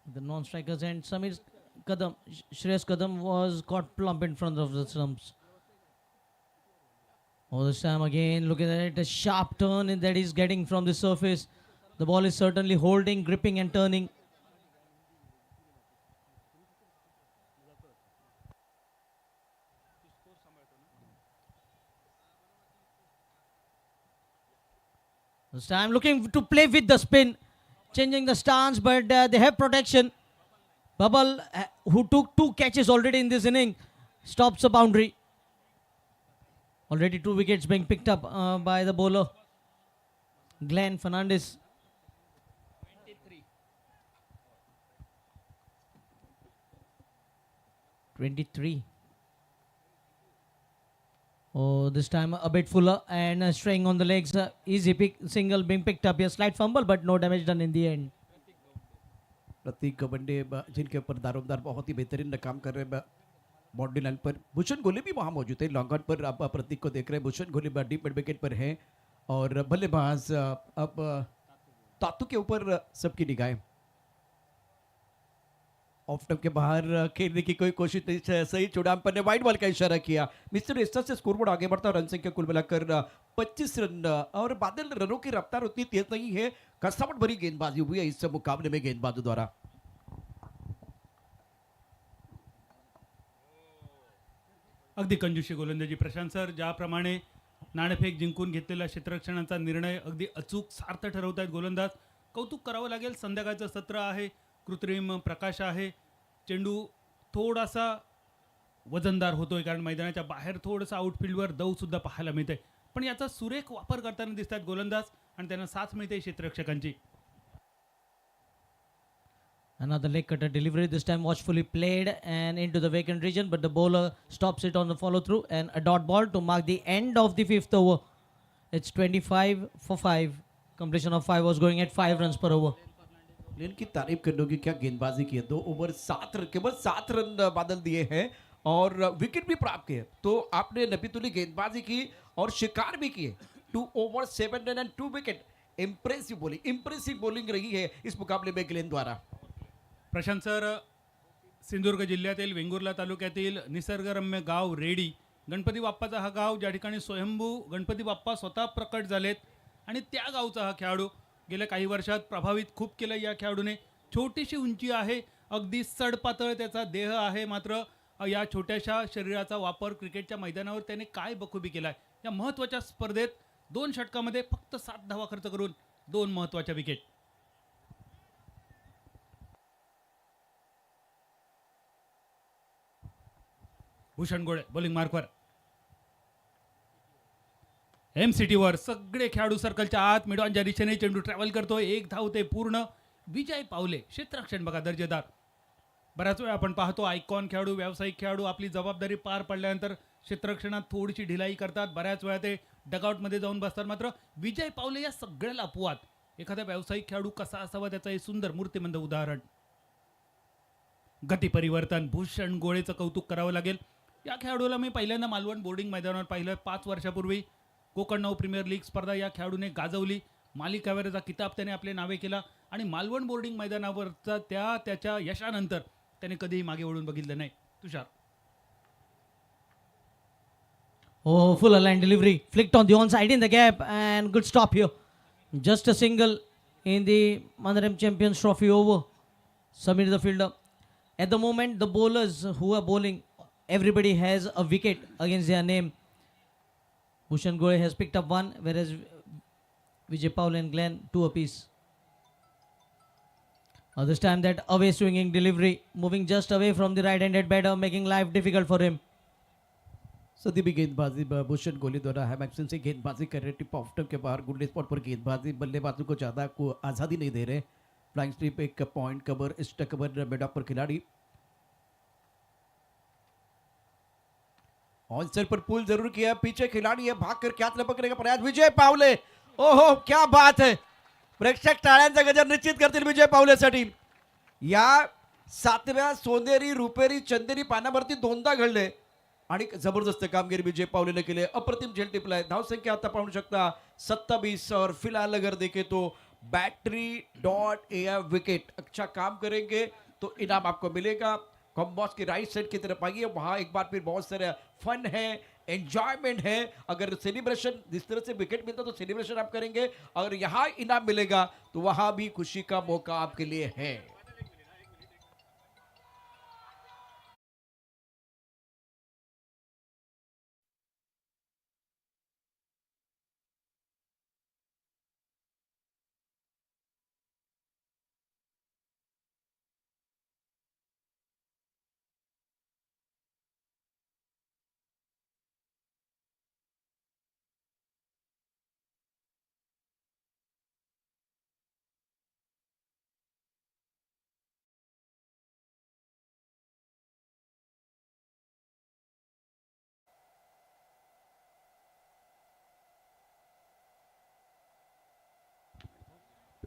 the non-strikers, and Samir Kadam, Shreyas Kadam was caught plump in front of the stumps. All this time again, looking at it, a sharp turn that he's getting from the surface. The ball is certainly holding, gripping and turning. This time looking to play with the spin, changing the stance, but they have protection. Babal, who took 2 catches already in this inning, stops the boundary. Already 2 wickets being picked up by the bowler, Glenn Fernandez. 23. Oh, this time a bit fuller and straying on the legs. Easy pick, single being picked up. A slight fumble, but no damage done in the end. प्रतीक गवंडे जिनके ऊपर दारोमदार बहुत ही बेहतरीन काम कर रहे हैं बाउंड्री लाइन पर। भूषण गोले भी वहां मौजूद है। लॉन्ग ऑन पर आप प्रतीक को देख रहे हैं। भूषण गोले डीप मिड विकेट पर हैं और बल्लेबाज अब तातू के ऊपर सबकी निगाहें। ऑफ स्टंप के बाहर खेलने की कोई कोशिश नहीं। सही चुड़ाम पर ने वाइड बॉल का इशारा किया। मिस्टर एस्टर से स्कोरबोर्ड आगे बढ़ता है। रन संख्या कुल मिलाकर 25 रन और बादल रनों की रफ्तार उतनी तेज नहीं है। कसावट भरी गेंदबाजी हुई है इस मुकाबले में गेंदबाजों द्वारा। अगदी कंजूशी गोलंदाजी प्रशांत सर, ज्याप्रमाणे नाणेफेक जिंकून घेतलेला क्षेत्ररक्षणाचा निर्णय अगदी अचूक सार्थ ठरवत आहेत गोलंदाज. कौतुक करावं लागेल. संध्याकाळचं सत्र आहे, कृत्रिम प्रकाश आहे, चेंडू थोडासा वजनदार होतोय कारण मैदानाच्या बाहेर थोडंसं आउटफील्डवर दव सुद्धा पाहायला मिळते, पण याचा सुरेख वापर करताना दिसतात गोलंदाज आणि त्यांना साथ मिळते क्षेत्ररक्षकांची. Another leg cutter delivery, this time watchfully played and into the vacant region, but the bowler stops it on the follow through and a dot ball to mark the end of the fifth over. It's 25 for 5. Completion of 5 was going at 5 runs per over. लेन की तारीफ करने की क्या गेंदबाजी की है। 2 ओवर 7 रन, केवल 7 रन बादल दिए हैं और विकेट भी प्राप्त किए। तो आपने नबीतुल्ली गेंदबाजी की और शिकार भी किए। 2 over 7 run and 2 wicket. Impressive bowling रही है इस मुकाबले में ग्लेन द्वारा। प्रशांत सर, सिंधुदुर्ग जिल्ह्यातील वेंगुर्ला तालुक्यातील निसर्गरम्य गाव रेडी, गणपती बाप्पाचा हा गाव, ज्या ठिकाणी स्वयंभू गणपती बाप्पा स्वतः प्रकट झालेत आणि त्या गावचा हा खेळाडू गेल्या काही वर्षात प्रभावित खूप केलं या खेळाडूने. छोटीशी उंची आहे, अगदी सडपातळ त्याचा देह आहे, मात्र या छोट्याशा शरीराचा वापर क्रिकेटच्या मैदानावर त्याने काय बखुबी केलाय. या महत्त्वाच्या स्पर्धेत 2 षटकामध्ये फक्त 7 धावा खर्च करून 2 महत्त्वाच्या विकेट. भूषण गोळे बॉलिंग मार्कवर. एमसीटीवर सगळे खेळाडू सर्कलच्या आत, मिडॉनच्या दिशेने चेंडू ट्रॅव्हल करतोय. 1 धाव ते पूर्ण. विजय पावले, क्षेत्ररक्षण बघा दर्जेदार. बऱ्याच वेळा आपण पाहतो आयकॉन खेळाडू, व्यावसायिक खेळाडू आपली जबाबदारी पार पडल्यानंतर क्षेत्ररक्षणात थोडीशी ढिलाई करतात. बऱ्याच वेळा ते डगआउटमध्ये जाऊन बसतात. मात्र विजय पावले या सगळ्याला अपवाद. एखादा व्यावसायिक खेळाडू कसा असावा त्याचं हे सुंदर मूर्तिमंत उदाहरण. गती परिवर्तन, भूषण गोळेचं कौतुक करावं लागेल. या खेळाडूला मी पहिल्यांदा मालवण बोर्डिंग मैदानावर पाहिलं 5 वर्षापूर्वी. कोकण नऊ प्रीमियर लीग स्पर्धा या खेळाडूने गाजवली. मालिकावीराचा किताब त्याने आपले नावे केला आणि मालवण बोर्डिंग मैदानावरचा त्याच्या यशानंतर त्याने कधीही मागे वळून बघितलं नाही. Tushar. Oh, fuller line delivery, flicked on the onside in the gap and good stop here. Just a single in the Mandaram Champions Trophy over. Samir the fielder. At the moment, the bowlers who are bowling, everybody has a wicket against their name. Bhushan Gore has picked up 1, whereas Vijay Paul and Glenn 2 apiece. This time that away swinging delivery, moving just away from the right-handed batter, making life difficult for him. सदी भी गेंदबाजी भूषण गोले द्वारा है। मैक्सिम से गेंदबाजी कर रहे, टिप ऑफ स्टंप के बाहर गुडले स्पॉट पर गेंदबाजी। बल्लेबाजों को ज़्यादा को आज़ादी नहीं दे रहे। फ्लाइंग स्ट्रिप, एक point cover, stuck cover, mid off पर खिलाड़ी ऑनसेट पर पुल जरूर किया। पीछे खिलाड़ी है, भाग कर क्या लपकने का प्रयास। विजय पावले, ओहो क्या बात है। प्रेक्षक टाळ्यांचा गजर निश्चित करतील विजय पावलेसाठी। या 7व्या सोनेरी, रुपेरी, चंदेरी पानावरती 2दा घडले आणि जबरदस्त कामगिरी विजय पावलेने केली। अप्रतिम झेल टिपलाय। धाव संख्या आता पाहू शकता 27 और फिलहाल अगर देखें तो बैटरी डॉट एयर विकेट। अच्छा काम करेंगे तो इनाम आपको मिलेगा। कॉम्बॉस की राइट साइड की तरफ आइए, वहां एक बार फिर बहुत सारे फन है, एंजॉयमेंट है। अगर सेलिब्रेशन जिस तरह से विकेट मिलता तो सेलिब्रेशन आप करेंगे, अगर यहाँ इनाम मिलेगा तो वहां भी खुशी का मौका आपके लिए है।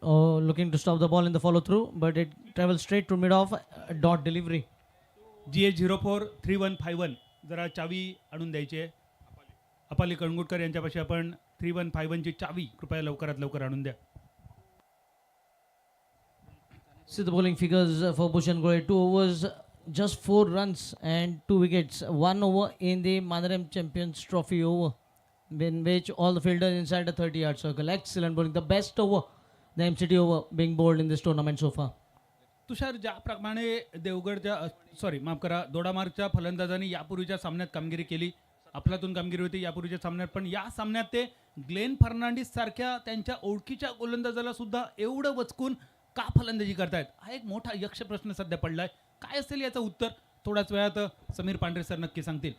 looking to stop the ball in the follow through, but it travels straight to mid off. Dot delivery. GH043151 जरा चावी आणून द्यायची आहे. अपाली कणगुटकर यांच्यापाशी आपण 3151 ची चावी कृपया लवकरात लवकर आणून द्या. See the bowling figures for Bhushan Goel. 2 overs, just 4 runs and 2 wickets. 1 over in the Manaram Champions Trophy over, in which all the fielders inside the 30-yard circle. Excellent bowling. The best over, the MCT over being bowled in this tournament so far. Tushar, ज्याप्रमाणे देवगडच्या माफ करा, दोडामार्गच्या फलंदाजांनी यापूर्वीच्या सामन्यात कामगिरी केली, अफलातून कामगिरी होती यापूर्वीच्या सामन्यात, पण या सामन्यात ते ग्लेन फर्नांडिस सारख्या त्यांच्या ओळखीच्या गोलंदाजाला सुद्धा एवढं वचकून का फलंदाजी करतायत, हा एक मोठा यक्ष प्रश्न सध्या पडलाय. काय असेल याचं उत्तर थोड्याच वेळात समीर पांढरे सर नक्की सांगतील.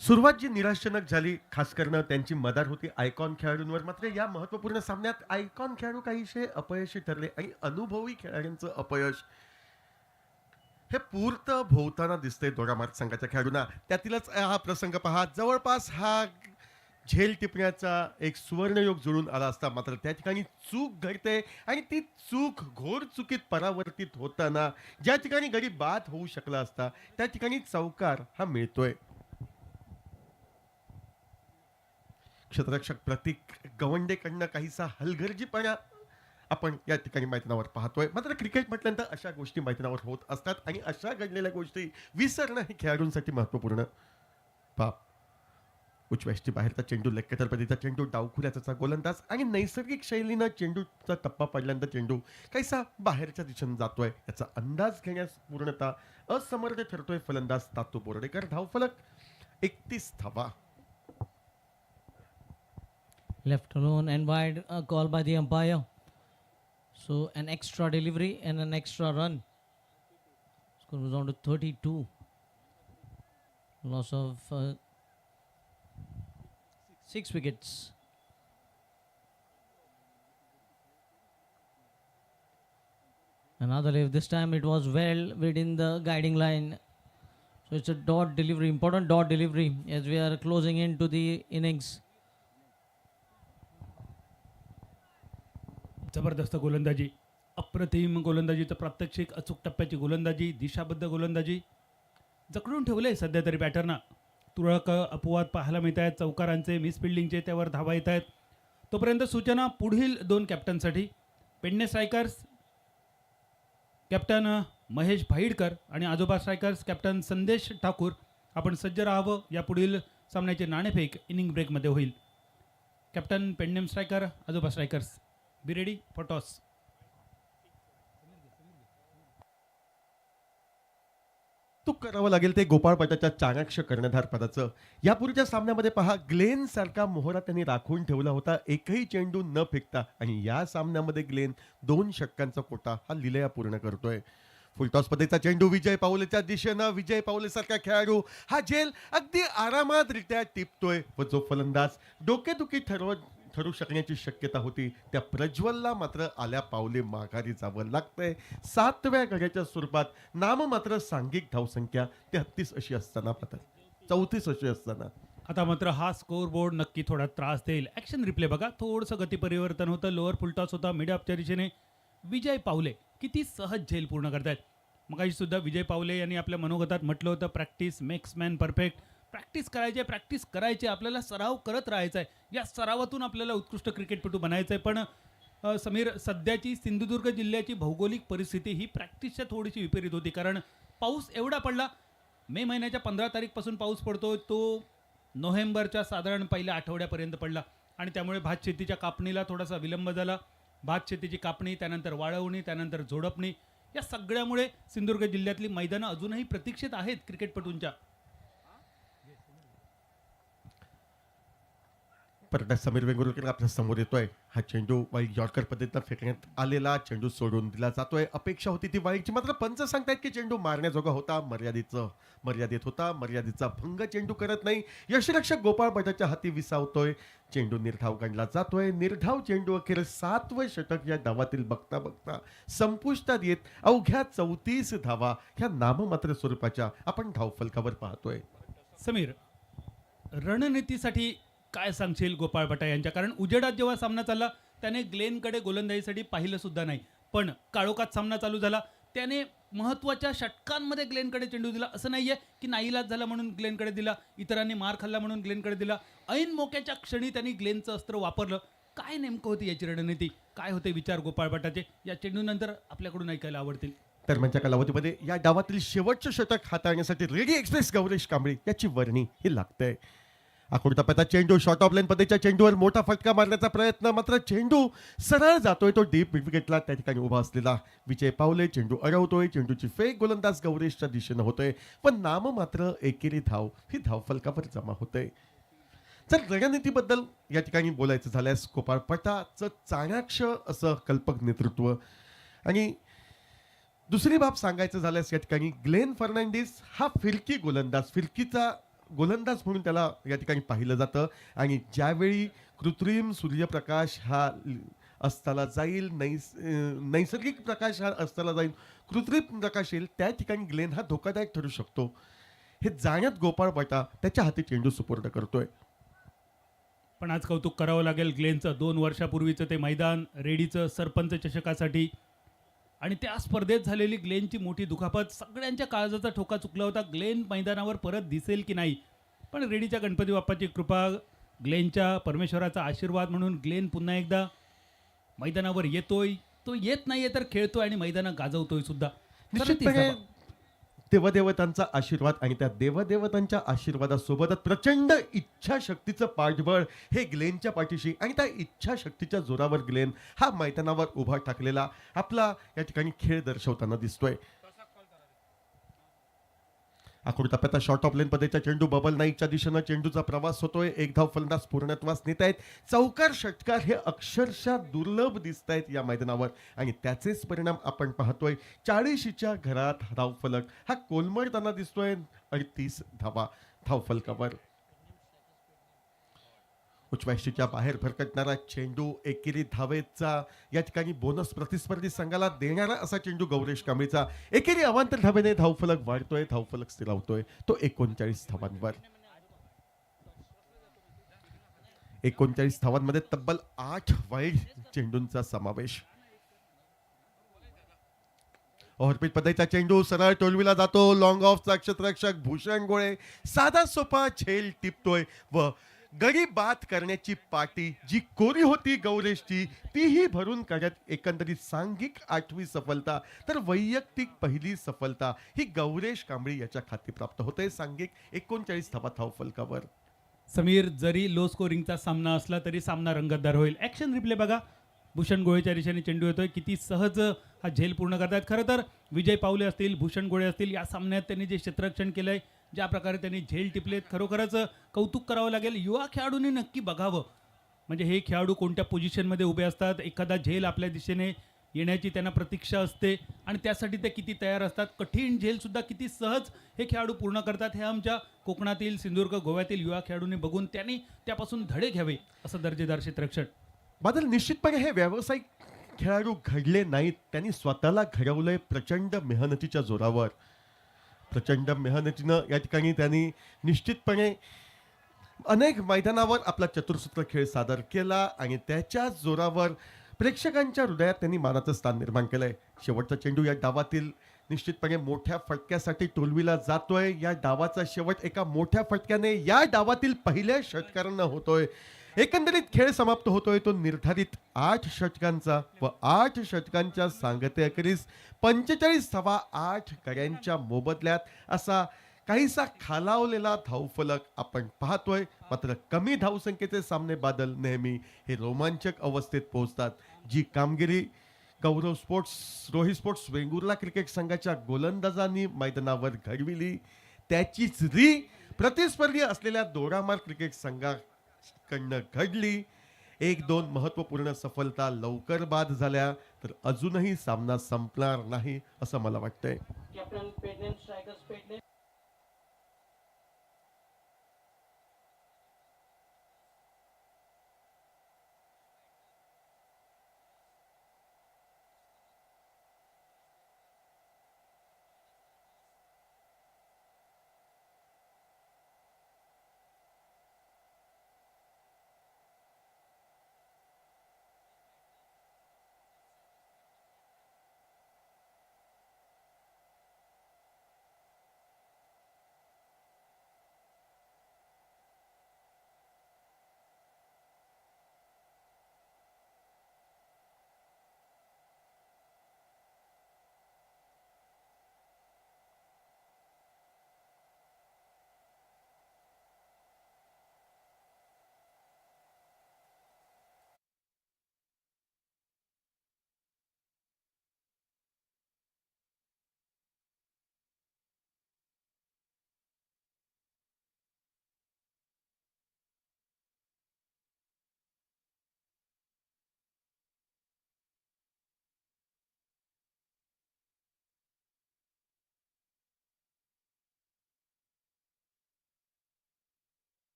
सुरुवात जी निराशाजनक झाली, खास करून त्यांची मदार होती आयकॉन खेळाडूंवर, मात्र या महत्त्वपूर्ण सामन्यात आयकॉन खेळाडू काहीसे अपयशी ठरले आणि अनुभवी खेळाडूंचं अपयश हे पूर्त भोवताना दिसतंय दोडामार्ग संघाच्या खेळाडूंना. त्यातीलच हा प्रसंग पहा, जवळपास हा झेल टिपण्याचा एक सुवर्णयोग जुळून आला असता, मात्र त्या ठिकाणी चूक घडते आणि ती चूक घोर चुकीत परावर्तित होताना ज्या ठिकाणी गडी बाद होऊ शकला असता त्या ठिकाणी चौकार हा मिळतोय. क्षेत्ररक्षक प्रतीक गवंडेकडनं काहीसा हलगर्जीपणा आपण या ठिकाणी मैदानावर पाहतोय. मात्र क्रिकेट म्हटल्यानंतर अशा गोष्टी मैदानावर होत असतात आणि अशा घडलेल्या गोष्टी विसरणं हे खेळाडूंसाठी महत्त्वपूर्ण बाब. उजव्याष्टी बाहेरचा चेंडू, लेग पद्धतीचा चेंडू, डावखुऱ्याचा गोलंदाज आणि नैसर्गिक शैलीनं चेंडूचा टप्पा पडल्यानंतर चेंडू काहीसा बाहेरच्या दिशेने जातोय याचा अंदाज घेण्यास पूर्णतः असमर्थ ठरतोय फलंदाज तातू बोर्डेकर. धावफलक 31 धावा. Left alone and wide, call by the umpire. So an extra delivery and an extra run. Score was down to 32. Loss of 6 wickets. Another leave. This time it was well within the guiding line. So it's a dot delivery, important dot delivery as we are closing into the innings. जबरदस्त गोलंदाजी, अप्रतिम गोलंदाजीचं प्रात्यक्षिक, अचूक टप्प्याची गोलंदाजी, दिशाबद्ध गोलंदाजी जकडून ठेवले सध्या तरी बॅटरना. तुरळक अपवाद पाहायला मिळत आहेत, चौकारांचे, मिस फिल्डिंगचे, त्यावर धावा येत आहेत. तोपर्यंत सूचना पुढील 2 कॅप्टनसाठी. पेडणे स्ट्रायकर्स कॅप्टन महेश भाईडकर आणि आजोबा स्ट्रायकर्स कॅप्टन संदेश ठाकूर, आपण सज्ज राहावं. या पुढील सामन्याचे नाणेफेक इनिंग ब्रेकमध्ये होईल. कॅप्टन पेडणे स्ट्रायकर, आजोबा strikers, be ready for toss. तू करावं लागेल ते गोपाळ पटाच्या चाणाक्ष कर्णधार पदाचं. यापूर्वीच्या सामन्यामध्ये पहा, ग्लेन सारखा मोहरा त्यांनी राखून ठेवला होता एकही चेंडू न फेकता, आणि या सामन्यामध्ये ग्लेन 2 षटकांचा कोटा हा लिलया पूर्ण करतोय. फुलटॉस पद्धतीचा चेंडू विजय पावलेच्या दिशेनं, विजय पावले सारखा खेळाडू हा झेल अगदी आरामात टिपतोय व जो फलंदाज डोकेदुखी ठरू शकण्याची शक्यता होती त्या प्रज्वलला मात्र आल्या पावले माघारी जावं लागतंय. 7व्या गड्याच्या स्वरूपात नाममात्र सांघिक धावसंख्या 33 अशी असताना, मात्र 34 अशी असताना आता मात्र हा स्कोर बोर्ड नक्की थोडा त्रास देईल. ॲक्शन रिप्ले बघा, थोडंसं गती परिवर्तन होतं. लोअर फुलटॉस होता, मिड ऑफच्या दिशेने विजय पावले किती सहज झेल पूर्ण करतायत. मगाशी सुद्धा विजय पावले यांनी आपल्या मनोगतात म्हटलं होतं, practice makes man perfect. Practice करायचे, आपल्याला सराव करत राहायचा आहे. या सरावातून आपल्याला उत्कृष्ट क्रिकेटपटू बनायचं आहे. पण समीर, सध्याची सिंधुदुर्ग जिल्ह्याची भौगोलिक परिस्थिती ही प्रॅक्टिसच्या थोडीशी विपरीत होती, कारण पाऊस एवढा पडला. मे महिन्याच्या 15 तारीखपासून पाऊस पडतो, तो नोव्हेंबरच्या साधारण पहिल्या आठवड्यापर्यंत पडला, आणि त्यामुळे भात शेतीच्या कापणीला थोडासा विलंब झाला. भात शेतीची कापणी, त्यानंतर वाळवणी, त्यानंतर झोडपणी, या सगळ्यामुळे सिंधुदुर्ग जिल्ह्यातली मैदानं अजूनही प्रतीक्षित आहेत क्रिकेटपटूंच्या. परत समीर वेंगुर्लेकर आपल्या समोर येतोय. हा चेंडू वाईट यॉर्कर पद्धतीनं फेकण्यात आलेला चेंडू सोडून दिला जातोय. अपेक्षा होती ती वाईटची, मात्र पंच सांगतायत की चेंडू मारण्याजोगा होता, मर्यादित होता, मर्यादेचा भंग चेंडू करत नाही. यशरक्षक गोपाळ भटाच्या हाती विसावतोय. चेंडू निर्धाव गणला जातोय. निर्धाव चेंडू अखेर 7वं षटक या डावातील बघता बघता संपुष्टात येत अवघ्या 34 धावा ह्या नाममात्र स्वरूपाच्या आपण धावफलकावर पाहतोय. समीर, रणनीतीसाठी काय सांगशील गोपाळ भटा यांच्या? कारण उजेडात जेव्हा सामना चालला त्याने ग्लेनकडे गोलंदाजीसाठी पाहिलं सुद्धा नाही. पण काळोखात सामना चालू झाला. त्याने महत्त्वाच्या षटकांमध्ये ग्लेनकडे चेंडू दिला. असं नाही आहे की नाईलाज झाला म्हणून ग्लेनकडे दिला, इतरांनी मार खाल्ला म्हणून ग्लेनकडे दिला. ऐन मोक्याच्या क्षणी त्यांनी ग्लेनचं अस्त्र वापरलं. काय नेमकं होती याची रणनीती, काय होते विचार गोपाळ भटाचे, या चेंडूनंतर आपल्याकडून ऐकायला आवडतील. दरम्यानच्या कालावधीमध्ये या डावातील शेवटचं षटक हाताळण्यासाठी रेडी एक्सप्रेस गौरेश कांबळे याची वर्णी ही लागते. आखूड टप्प्याचा चेंडू शॉर्ट ऑफ लाईन पद्धतीच्या चेंडूवर मोठा फटका मारण्याचा प्रयत्न, मात्र चेंडू सरळ जातोय तो डीप मिड विकेटला त्या ठिकाणी उभा असलेला विजय पावले चेंडू अडवतोय. चेंडूची फेक गोलंदाज गौरेशच्या दिशेनं होतोय, पण नाम मात्र एकेरी धाव ही धावफलकावर जमा होते. जर रणनीतीबद्दल या ठिकाणी बोलायचं झाल्यास गोपाळ पटाचं चाणाक्ष असं कल्पक नेतृत्व, आणि दुसरी बाब सांगायचं झाल्यास या ठिकाणी ग्लेन फर्नांडिस हा फिरकी गोलंदाज, फिरकीचा गोलंदाज म्हणून त्याला या ठिकाणी पाहिलं जातं. आणि ज्यावेळी कृत्रिम सूर्यप्रकाश हा अस्ताला जाईल, नैसर्गिक प्रकाश हा अस्ताला जाईल, कृत्रिम प्रकाश येईल, त्या ठिकाणी ग्लेन हा धोकादायक ठरू शकतो. हे जाण्यात गोपाळ बटा त्याच्या हाती चेंडू सुपूर्द करतोय. पण आज कौतुक करावं लागेल ग्लेनचं. 2 वर्षापूर्वीचं ते मैदान रेडीचं सरपंच चषकासाठी आणि त्या स्पर्धेत झालेली ग्लेनची मोठी दुखापत सगळ्यांच्या काळजाचा ठोका चुकला होता. ग्लेन मैदानावर परत दिसेल की नाही, पण रेडीच्या गणपती बाप्पाची कृपा, ग्लेनच्या परमेश्वराचा आशीर्वाद म्हणून ग्लेन पुन्हा एकदा मैदानावर येतोय. तो येत नाहीये तर खेळतोय आणि मैदानात गाजवतोय सुद्धा. निश्चितपणे देवदेवतांचा आशीर्वाद आणि त्या देवदेवतांच्या आशीर्वादासोबतच प्रचंड इच्छाशक्तीचं पाठबळ हे ग्लेनच्या पाठीशी, आणि त्या इच्छाशक्तीच्या जोरावर ग्लेन हा मैदानावर उभा ठाकलेला आपला या ठिकाणी खेळ दर्शवताना दिसतोय. आखूड टप्प्याचा शॉर्ट ऑफ लेन पद्धतीचा चेंडू बबल नाईकच्या दिशेनं चेंडूचा प्रवास होतोय. एक धाव फलंदाज पूर्णत्वास नेत आहेत. चौकार षटकार हे अक्षरशः दुर्लभ दिसत आहेत या मैदानावर, आणि त्याचेच परिणाम आपण पाहतोय. 40च्या घरात धावफलक हा कोलमडताना दिसतोय. 38 धावा धावफलकावर. उच्चवाशीच्या बाहेर भरकटणारा चेंडू एकेरी धावेचा या ठिकाणी बोनस प्रतिस्पर्धी संघाला देणारा असा चेंडू गौरेश कांबळेचा. एकेरी अवांतर धावेने धावफलक वाढतोय, धावफलक स्थिरावतोय तो 39 धावांवर. 39 धावांमध्ये तब्बल 8 वाईड चेंडूंचा समावेश. ओव्हरपिच पद्धतीचा चेंडू सरळ टोलवीला जातो. लॉंग ऑफचा क्षेत्ररक्षक भूषण गोळे साधा सोपा झेल टिपतोय व गडी बाद करण्याची पाटी जी कोरी होती गौरेशची तीही भरून काढत एकंदरीत सांघिक 8वी सफलता तर वैयक्तिक पहिली सफलता ही गौरेश कांबळे याच्या खाती प्राप्त होते. सांघिक 39 धावा धावफलकावर. समीर, जरी लो स्कोरिंगचा सामना असला तरी सामना रंगतदार होईल. ॲक्शन रिप्ले बघा. भूषण गोळेच्या दिशेने चेंडू येतोय, किती सहज हा झेल पूर्ण करतात. खरं तर विजय पावले असतील, भूषण गोळे असतील, या सामन्यात त्यांनी जे क्षेत्ररक्षण केलंय, ज्या प्रकारे त्यांनी झेल टिपलेत, खरोखरच कौतुक करावं लागेल. युवा खेळाडूंनी नक्की बघावं, म्हणजे हे खेळाडू कोणत्या पोझिशनमध्ये उभे असतात, एखादा झेल आपल्या दिशेने येण्याची त्यांना प्रतीक्षा असते आणि त्यासाठी ते किती तयार असतात. कठीण झेलसुद्धा किती सहज हे खेळाडू पूर्ण करतात. हे आमच्या कोकणातील, सिंधुदुर्ग, गोव्यातील युवा खेळाडूंनी बघून त्यांनी त्यापासून धडे घ्यावे असं दर्जेदार क्षेत्ररक्षण. बादल, निश्चितपणे हे व्यावसायिक खेळाडू घडले नाहीत, त्यांनी स्वतःला घडवलंय प्रचंड मेहनतीच्या जोरावर. प्रचंड मेहनतीनं या ठिकाणी त्यांनी निश्चितपणे अनेक मैदानावर आपला चतुर्सूत्र खेळ सादर केला आणि त्याच्या जोरावर प्रेक्षकांच्या हृदयात त्यांनी मानाचं स्थान निर्माण केलंय. शेवटचा चेंडू या डावातील निश्चितपणे मोठ्या फटक्यासाठी टोलवीला जातोय. या डावाचा शेवट एका मोठ्या फटक्याने या डावातील पहिल्या षटकारांना होतोय. एकंदरीत खेळ समाप्त होतोय तो निर्धारित 8 षटकांचा व 8 षटकांच्या सांगतेअखेरीस 45 धावा 8 कड्यांच्या मोबदल्यात असा काहीसा खालावलेला धावफलक आपण पाहतोय. मात्र कमी धावसंख्येचे सामने बादल नेहमी हे रोमांचक अवस्थेत पोहोचतात. जी कामगिरी Gaurav sports, Rohit sports Vengurla cricket संघाच्या गोलंदाजांनी मैदानावर घडविली त्याचीच प्रतिस्पर्धी असलेल्या दोडामार्ग क्रिकेट संघाकडनं घडली. 1-2 महत्वपूर्ण सफलता लवकर बाद झाल्या तर अजूनही सामना संपणार नाही असं मला वाटतंय. Captain Pedlin, strikers Pedlin.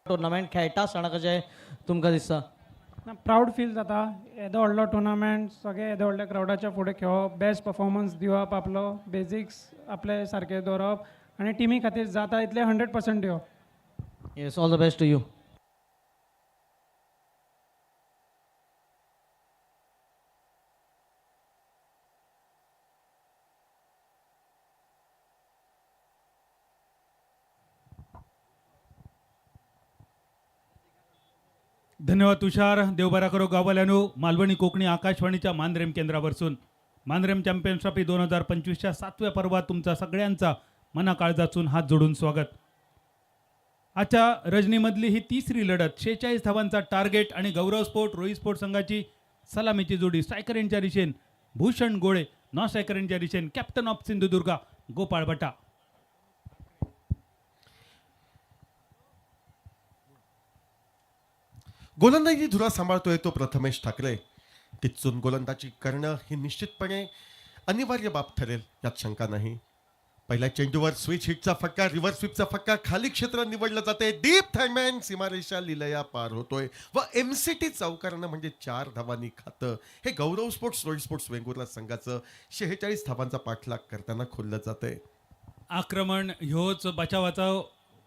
Tournament खेळटा आसतना कशें तुमकां दिसता? प्राऊड फील जाता येदो व्हडलो टुर्नामेंट सगळे येदो व्हडल्या क्राउडाच्या फुडें खेळप बेस्ट परफॉर्मन्स दिवप आपलो बेजिक्स आपले सारके दवरप आनी टिमी खातीर जाता इतले 100% दिवप. Yes, all the best to you. धन्यवाद तुषार. देवबारा करो गाववाल्यानो. मालवणी कोकणी आकाशवाणीच्या मानरेम केंद्रावरसून मानरेम चॅम्पियन्स ट्रॉफी 2025च्या 7व्या पर्वात तुमचा सगळ्यांचा मनाकाळजातून हात जोडून स्वागत. आजच्या रजनीमधली ही तिसरी लढत 46 धावांचा टार्गेट आणि गौरव स्पोर्ट रोहित स्पोर्ट संघाची सलामीची जोडी. स्ट्रायकर यांच्या दिशेन भूषण गोळे, नॉन स्ट्रायकर यांच्या दिशेन कॅप्टन ऑफ सिंधुदुर्ग गोपाळ भटा. गोलंदाजी धुरा सांभाळतोय तो प्रथमेश ठाकरे. टिच्चून गोलंदाजी करणं ही निश्चितपणे अनिवार्य बाब ठरेल, यात शंका नाही. पहिल्या चेंडूवर स्विच हिटचा फटका, रिव्हर्स स्वीपचा फटका, खाली क्षेत्र निवडलं जाते. डीप थर्डमॅन सीमारेषा लिलया पार होतोय व एमसीटी चौकारानं म्हणजे 4 धावांनी खातं हे गौरव स्पोर्ट्स रोहित स्पोर्ट्स वेंगुर्ला संघाचं 46 धावांचा पाठलाग करताना खुललं जाते. आक्रमण ह्योच बचावाचा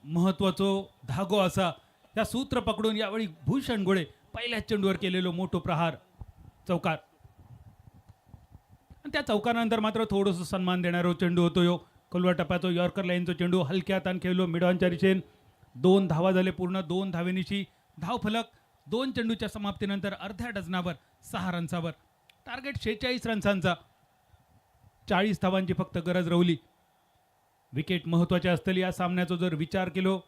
महत्वाचो धागो असा. त्या सूत्र पकडून यावेळी भूषण गोळे पहिल्याच चेंडूवर केलेलो मोठो प्रहार चौकार. आणि त्या चौकारानंतर मात्र थोडंसं सन्मान देणारा चेंडू होतो यो. खोलवर टप्प्याचो यॉर्कर लाईनचो चेंडू हलक्या हातान खेळलो मिडॉनच्या दिशेन. 2 धावा झाले पूर्ण. 2 धावेनिशी धावफलक. 2 चेंडूच्या समाप्तीनंतर अर्ध्या डझनावर 6 रन्सावर. टार्गेट 46 रन्सांचा. 40 धावांची फक्त गरज रवली. विकेट महत्वाचे असतील या सामन्याचा जर विचार केलो.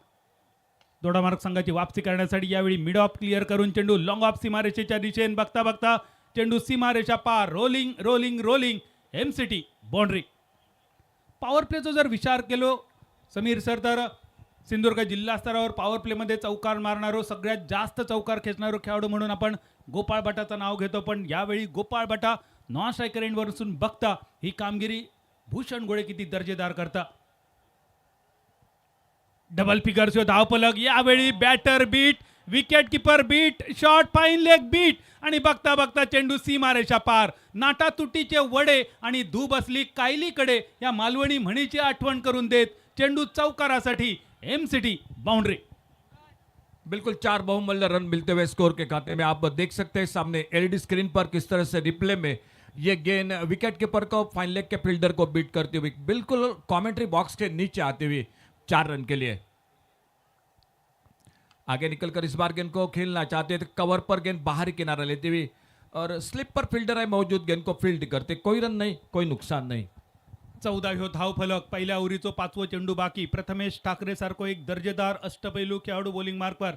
दोडामार्ग संघाची वापसी करण्यासाठी यावेळी मिड ऑफ क्लिअर करून चेंडू लॉंग ऑफ सीमारेषेच्या दिशेने बघता बघता चेंडू सीमारेषा पार. Rolling rolling rolling MCT boundary. Power प्लेचा जर विचार केलो समीर सर तर सिंधुदुर्ग जिल्हा स्तरावर पॉवर प्लेमध्ये चौकार मारणारो सगळ्यात जास्त चौकार खेचणारो खेळाडू म्हणून आपण गोपाळ भटाचं नाव घेतो. पण यावेळी गोपाळ भटा नॉन स्ट्रायकर एंडवरून बघता ही कामगिरी भूषण गोळे किती दर्जेदार करता. डबल फिगर्स धावपलक. यावेळी batter beat, wicket keeper beat, shot fine leg beat आणि बघता बघता चेंडू सीमारेषा पार. नाटा तुटीचे वडे आणि धू बसली कायलीकडे या मालवणी म्हणीची आठवण करून देत चेंडू चौकारासाठी एमसीटी बाउंड्री. बिल्कुल 4 बहुमूल्य रन मिलते हुए स्कोर के खाते में आप देख सकते हैं सामने एलईडी स्क्रीन पर किस तरह से रिप्ले में ये गेंद विकेट कीपर को फाइन लेग के फील्डर को बीट करती हुई बिल्कुल कमेंट्री बॉक्स के नीचे आती हुई 4 रन के लिए आगे निकलकर इस बार गेंद को खेलना चाहते थे. कवर पर गेंद बाहरी किनारा लेती हुई और स्लिप पर फील्डर है मौजूद गेंद को फील्ड करते. कोई रन नहीं, कोई नुकसान नहीं. 14 ह्यो धावफलक. पहिल्या ओव्हरीचो 5वं चेंडू बाकी. प्रथमेश ठाकरे सारखो एक दर्जेदार अष्टपैलू खेळाडू बॉलिंग मार्कवर.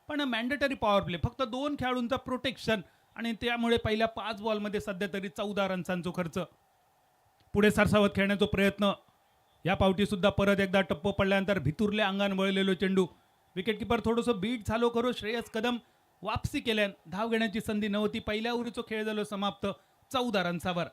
पण मॅन्डेटरी पॉवर प्ले फक्त 2 खेळाडूंचा प्रोटेक्शन आणि त्यामुळे पहिल्या 5 बॉलमध्ये सध्या तरी 14 रन्सांचा खर्च. पुढे सरसावत खेळण्याचा प्रयत्न. या पावटी सुद्धा परत एकदा टप्प पडल्यानंतर भितुरल्या अंगान वळलेलो चेंडू. विकेट किपर थोडंसं बीट झालो करो. श्रेयस कदम वापसी केल्यान धाव घेण्याची संधी नव्हती. पहिल्या ओव्हरीचो खेळ झालो समाप्त 14 रन्सावर.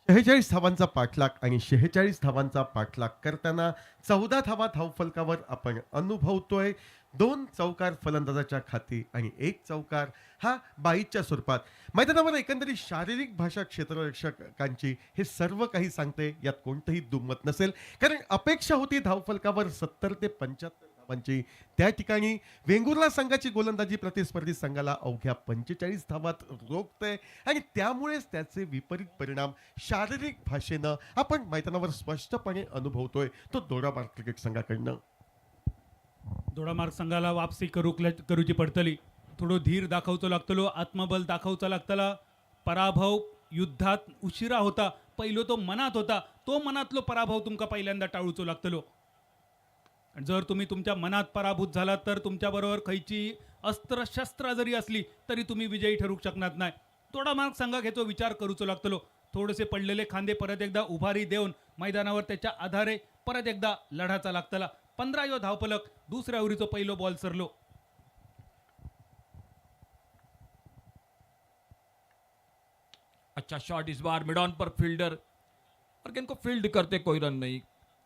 46 धावांचा पाठलाग आणि 46 धावांचा पाठलाग करताना 14 धावा धावफलकावर आपण अनुभवतोय. 2 चौकार फलंदाजाच्या खाती आणि 1 चौकार हा बाईच्या स्वरूपात. मैदानावर एकंदरीत शारीरिक भाषा क्षेत्ररक्षकांची हे सर्व काही सांगते, यात कोणतंही दुमत नसेल. कारण अपेक्षा होती धावफलकावर 70 ते 75 धावांची. त्या ठिकाणी वेंगुर्ला संघाची गोलंदाजी प्रतिस्पर्धी संघाला अवघ्या 45 धावात रोखते आणि त्यामुळेच त्याचे विपरीत परिणाम शारीरिक भाषेनं आपण मैदानावर स्पष्टपणे अनुभवतोय तो दोडामार्ग क्रिकेट संघाकडनं. दोडामार्ग संघाला वापसी करूची पडतली. थोडं धीर दाखवचं लागतलो, आत्मबल दाखवचं लागतला. पराभव युद्धात उशिरा होता, पहिलो तो मनात होता. तो मनातलो पराभव तुमका पहिल्यांदा टाळूचो लागतलो. जर तुम्ही तुमच्या मनात पराभूत झालात तर तुमच्याबरोबर खैची अस्त्र शस्त्र जरी असली तरी तुम्ही विजयी ठरू शकणार नाही. दोडामार्ग संघाक ह्याचो विचार करूचो लागतलो. थोडेसे पडलेले खांदे परत एकदा उभारी देऊन मैदानावर त्याच्या आधारे परत एकदा लढाचा लागतला. 15 यो धावफलक. दुसऱ्या ओव्हरीचो पहिलो बॉल सरलो. अच्छा शॉट इस बार मिड ऑन पर फील्डर और गेंद को फील्ड करते कोई रन नहीं.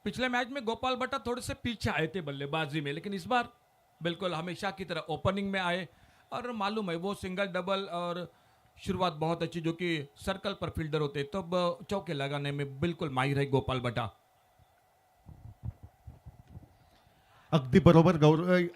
पिछले मैच में गोपाल भट्टा थोड़े से पीछे आए थे बल्लेबाजी में, लेकिन इस बार बिल्कुल हमेशा की तरह ओपनिंग में आए और मालूम है वो सिंगल डबल और शुरुआत बहुत अच्छी, जो कि सर्कल पर फील्डर होते तब चौके लगाने में बिल्कुल माहिर है गोपाल भट्टा. अगदी बरोबर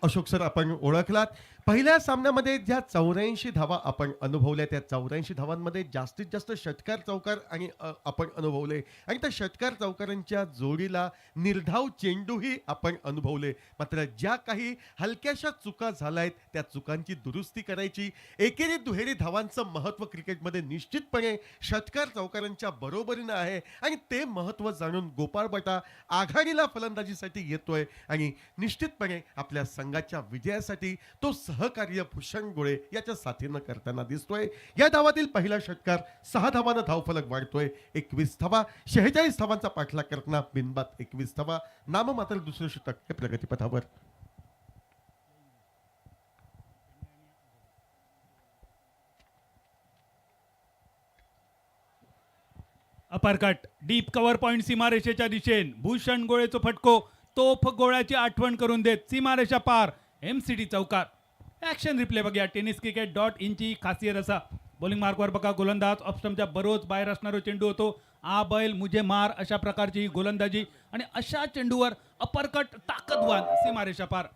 अशोक सर आपण ओळखलात. पहिल्या सामन्यामध्ये ज्या 84 धावा आपण अनुभवल्या त्या 84 धावांमध्ये जास्तीत जास्त षटकार चौकार आणि आपण अनुभवले आणि त्या षटकार चौकारांच्या जोडीला निर्धाव चेंडूही आपण अनुभवले. मात्र ज्या काही हलक्याशा चुका झाल्या आहेत त्या चुकांची दुरुस्ती करायची. एकेरी दुहेरी धावांचं महत्त्व क्रिकेटमध्ये निश्चितपणे षटकार चौकारांच्या बरोबरीनं आहे आणि ते महत्त्व जाणून गोपाळ भट्टा आघाडीला फलंदाजीसाठी येतोय आणि निश्चितपणे आपल्या संघाच्या विजयासाठी तो सहकार्य भूषण गोळे याच्या साथीनं करताना दिसतोय. या धावातील पहिला षटकार 6 धावांना धावफलक वाढतोय. 21 धावा 46 धावांचा पाठलाग करताना बिनबाद 21 धावा. नाममात्र दुसरं षटक हे प्रगतीपथावर. अपरकट डीप कव्हर पॉइंट सीमारेषेच्या दिशेन भूषण गोळेचा फटको तोफ गोळ्याची आठवण करून देत सीमारेषा पार MCT चौकार. ऍक्शन रिप्ले बघूया. टेनिस क्रिकेट .in ची खासियत असा बॉलिंग मार्कवर बघा गोलंदाज ऑफस्टम्पच्या बरोच बाहेर असणारा चेंडू होतो. आ बैल मुझे मार अशा प्रकारची ही गोलंदाजी आणि अशा चेंडूवर अपरकट ताकदवान सीमारेषा पार.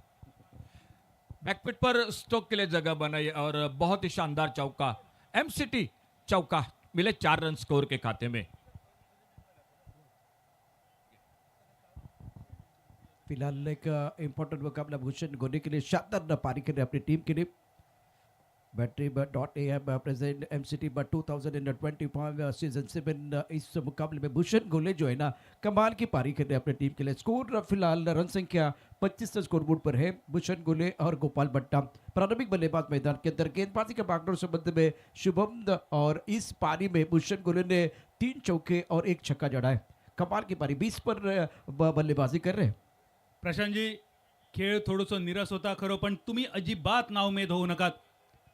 बैकपिट पर स्टोक के लिए जगह बनाई और बहुत ही शानदार चौका. MCT चौका मिले 4 रन स्कोर के खाते में. फिलहाल एक इम्पोर्टेंट मुकाबला भूषण गोले के लिए शानदार पारी कर रहे अपनी टीम के लिए. Battery .am present MCT 2025 season 7. इस मुकाबले में भूषण गोले जो है ना कमाल की पारी कर रहे हैं अपनी टीम के लिए. स्कोर फिलहाल रन संख्या 25 स्कोरबोर्ड पर है. भूषण गोले और गोपाल भट्टा प्रारंभिक बल्लेबाज मैदान के अंदर. गेंदबाजी के बागडोर संबंध में शुभम और इस पारी में भूषण गोले ने 3 चौके और 1 छक्का जड़ा है. कमाल की पारी 20 पर बल्लेबाजी कर रहे हैं. प्रशांतजी खेळ थोडंसं निरस होता खरं, पण तुम्ही अजिबात नावमेद होऊ नका.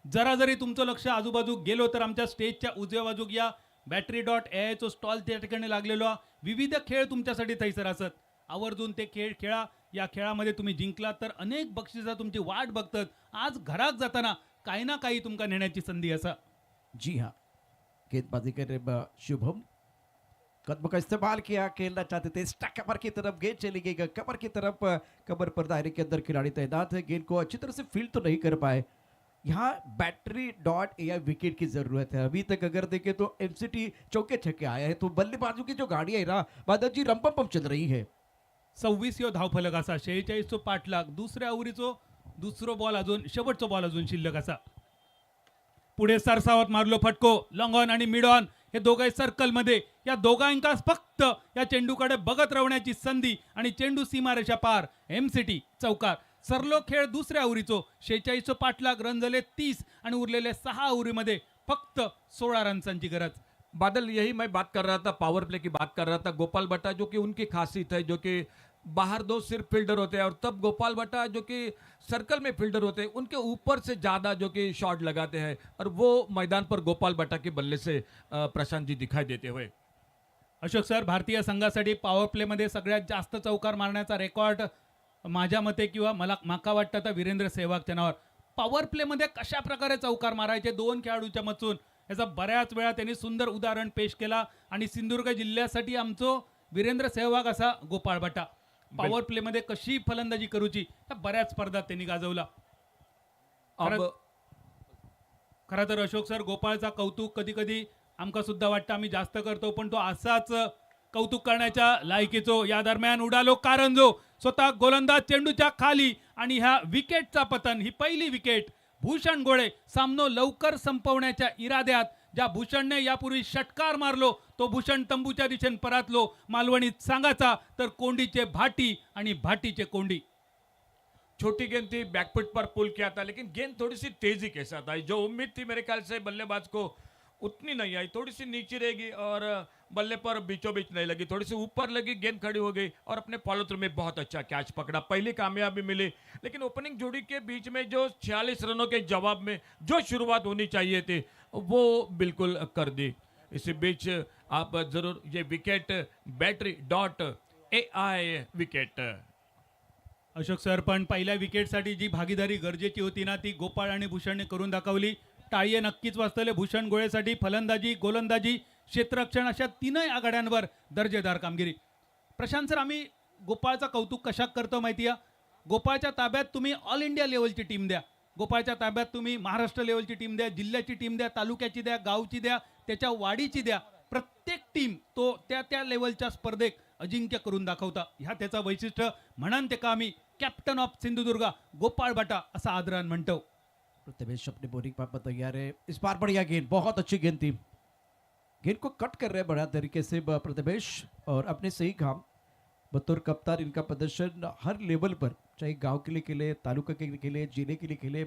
जरा जरी तुमचं लक्ष आजूबाजू गेलो तर आमच्या स्टेजच्या उजव्या बाजूक या battery.ai चो स्टॉल त्या ठिकाणी लागलेलो हा. विविध खेळ तुमच्यासाठी थैसर असत. आवर्जून ते खेळ खेळा. या खेळामध्ये तुम्ही जिंकलात तर अनेक बक्षिसा तुमची वाट बघतात. आज घरात जाताना काही ना काही तुमका नेण्याची संधी असा. जी हाँ, गेंदबाजी कर रहे शुभम. कदम का इस्तेमाल किया, खेलना चाहते थे. स्टक कमर की तरफ गेंद चली गई. कमर की तरफ कमर पर दायरे के अंदर खिलाड़ी तैनात है. गेंद को अच्छी तरह से फील्ड तो नहीं कर पाए. यहाँ battery.ai विकेट की जरूरत है. अभी तक अगर देखें तो MCT चौके छक्के आया है, तो बल्लेबाजों की जो गाड़ियां है ना बादल जी रंपम चल रही है. 26 धावफलक असा. 46 पाठलाग. दुसऱ्या आवरीचो दुसरो बॉल अजून शेवटचो बॉल अजून शिल्लक असा. पुढे सरसावत मारलो फटको. लॉंग ऑन आणि मिड ऑन हे दोघे सर्कल मध्ये. या दोघांका फक्त या चेंडूकडे बघत राहण्याची संधी आणि चेंडू सीमारेषा पार. MCT चौकार. सरलो खेळ दुसऱ्या आवरीचो. 46 पाठलाग. रन झाले 30 आणि उरलेले 6 आवरीमध्ये फक्त 16 रन्सांची गरज. बादल यही मैं बात कर रहा था, पावर प्ले की बात कर रहा था. गोपाल भट्टा जो कि उनकी खासियत है, जो कि बाहर 2 सिर्फ फील्डर होते हैं और तब गोपाल भट्टा जो कि सर्कल में फील्डर होते हैं उनके ऊपर से ज़्यादा जो कि शॉट लगाते हैं और वो मैदान पर गोपाल भट्टा के बल्ले से प्रशांत जी दिखाई देते हुए. अशोक सर, भारतीय संघासाठी पॉवर प्लेमध्ये सगळ्यात जास्त चौकार मारण्याचा रेकॉर्ड माझ्या मते किंवा माका वाटतं तर वीरेंद्र सेहवागच्या नावावर. पॉवर प्लेमध्ये कशा प्रकारे चौकार मारायचे 2 खेळाडूच्या मधून याचा बऱ्याच वेळा त्यांनी सुंदर उदाहरण पेश केला. आणि सिंधुदुर्ग जिल्ह्यासाठी आमचो वीरेंद्र सेहवाग असा गोपाळ भट्टा. पॉवर प्लेमध्ये कशी फलंदाजी करूची या बऱ्याच स्पर्धात त्यांनी गाजवला. खरं तर अशोक सर, गोपाळचा कौतुक कधी कधी आमका सुद्धा वाटतं आम्ही जास्त करतो, पण तो असाच कौतुक करण्याच्या लायकीचो. या दरम्यान उडालो कारंजो. स्वतः गोलंदाज चेंडूच्या खाली आणि ह्या विकेटचा पतन. ही पहिली विकेट. भूषण गोळे सामनो लवकर संपवण्याच्या इराद्यात ज्या भूषणने यापूर्वी षटकार मारलो तो भूषण तंबूच्या दिशेने परतलो. मालवणीत सांगायचा तर कोंडीचे भाटी आणि भाटीचे कोंडी. छोटी गेंद थी, बैकफुट पर पुल किया था, लेकिन गेंद थोड़ी सी तेजी के साथ आई. जो उम्मीद थी मेरे ख्याल से बल्लेबाज को उतनी नहीं आई. थोड़ी सी नीचे रहेगी और बल्ले पर बीचों बीच नहीं लगी, थोड़ी सी ऊपर लगी. गेंद खड़ी हो गई और अपने फॉलो थ्रू में बहुत अच्छा कैच पकड़ा. पहली कामयाबी मिली, लेकिन ओपनिंग जोड़ी के बीच में जो 46 रनों के जवाब में जो शुरुआत होनी चाहिए थी वो बिल्कुल कर दी. इसी बीच आप जरूर ये wicket AI wicket. Ashok sir, पण पहिल्या विकेटसाठी जी भागीदारी गरजेची होती ना, ती गोपाळ आणि भूषणने करून दाखवली. टाळी नक्कीच वाजतले भूषण गोळेसाठी. फलंदाजी, गोलंदाजी, क्षेत्ररक्षण अशा तीनही आघाड्यांवर दर्जेदार कामगिरी. प्रशांत सर, आम्ही गोपाळचा कौतुक कशा करतो माहिती आहे? गोपाळच्या ताब्यात तुम्ही ऑल इंडिया लेवलची टीम द्या, गोपाळच्या ताब्यात तुम्ही महाराष्ट्र लेवलची टीम द्या, जिल्ह्याची टीम द्या, तालुक्याची द्या, गावची द्या, त्याच्या वाडीची द्या. प्रत्येक टीम तो त्या लेवलच्या स्पर्धेत अजिंक्य करून दाखवता. ह्या त्याचा वैशिष्ट्य. म्हणून ते का आम्ही कॅप्टन ऑफ सिंधुदुर्ग गोपाळ बाटा असा आदरान म्हणतो. प्रथमेश अपने बॉलिंग पर तैयार है, इस बार बढ़िया गेंद, बहुत अच्छी गेंद थी, गेंद को कट कर रहे हैं बड़ा तरीके से प्रथमेश, और अपने सही काम बतौर कप्तान इनका प्रदर्शन हर लेवल पर, चाहे गांव के लिए खेले, तालुका के लिए खेले, जिले के लिए खेले,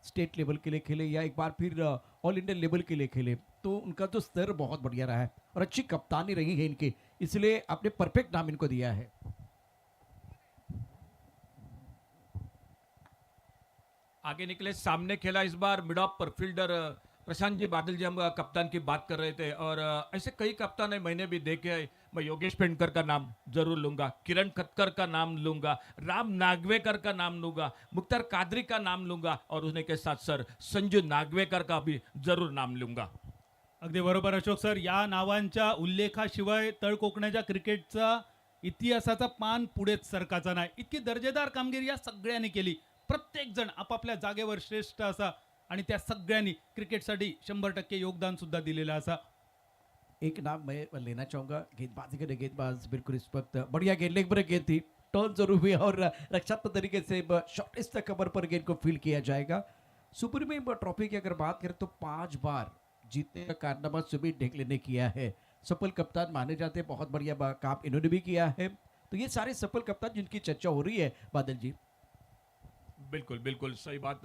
स्टेट लेवल के लिए खेले, या एक बार फिर ऑल इंडिया लेवल के लिए खेले, तो उनका जो स्तर बहुत बढ़िया रहा है और अच्छी कप्तानी रही है इनकी, इसलिए आपने परफेक्ट नाम इनको दिया है. आगे निकले, सामने खेला इस बार मिड ऑफ पर फील्डर प्रशांत जी बादल जी. हम कप्तान की बात कर रहे थे और ऐसे कई कप्तान है मैंने भी देखे हैं. मैं योगेश पेंडकर का नाम जरूर लूंगा, किरण खटकर का नाम लूंगा, राम नागवेकर का नाम लूंगा, मुख्तार कादरी का नाम लूंगा और उसने के साथ सर संजू नागवेकर का भी जरूर नाम लूंगा. अगदी बरोबर अशोक सर. या नावांच्या उल्लेखाशिवाय तळ कोकणाच्या क्रिकेटचा इतिहासाचा पान पुढेच सरकाचा नाही. इतकी दर्जेदार कामगिरी या सगळ्यांनी केली. प्रत्येक जण आपापल्या जागेवर श्रेष्ठ असा आणि त्या सगळ्यांनी क्रिकेटसाठी 100% योगदान सुद्धा दिलेलं असा. एक नाम मैं लेना चाहूंगा, गेंदबाजी के गेंदबाज बिल्कुल इस वक्त बढ़िया गेंद, लेग ब्रेक गेंद थी, टर्न जरूर हुई और रक्षात्मक तरीके से शॉर्टेस्ट कवर पर गेंद को फील्ड किया जाएगा. सुप्रीम ट्रॉफी की अगर बात करें तो 5 बार जीतने का कारनामा सुमित ढेकले ने किया है. सफल कप्तान माने जाते हैं, बहुत बढ़िया काम इन्होंने भी किया है. तो ये सारे सफल कप्तान जिनकी चर्चा हो रही है बादल जी. बिल्कुल बिल्कुल सही बात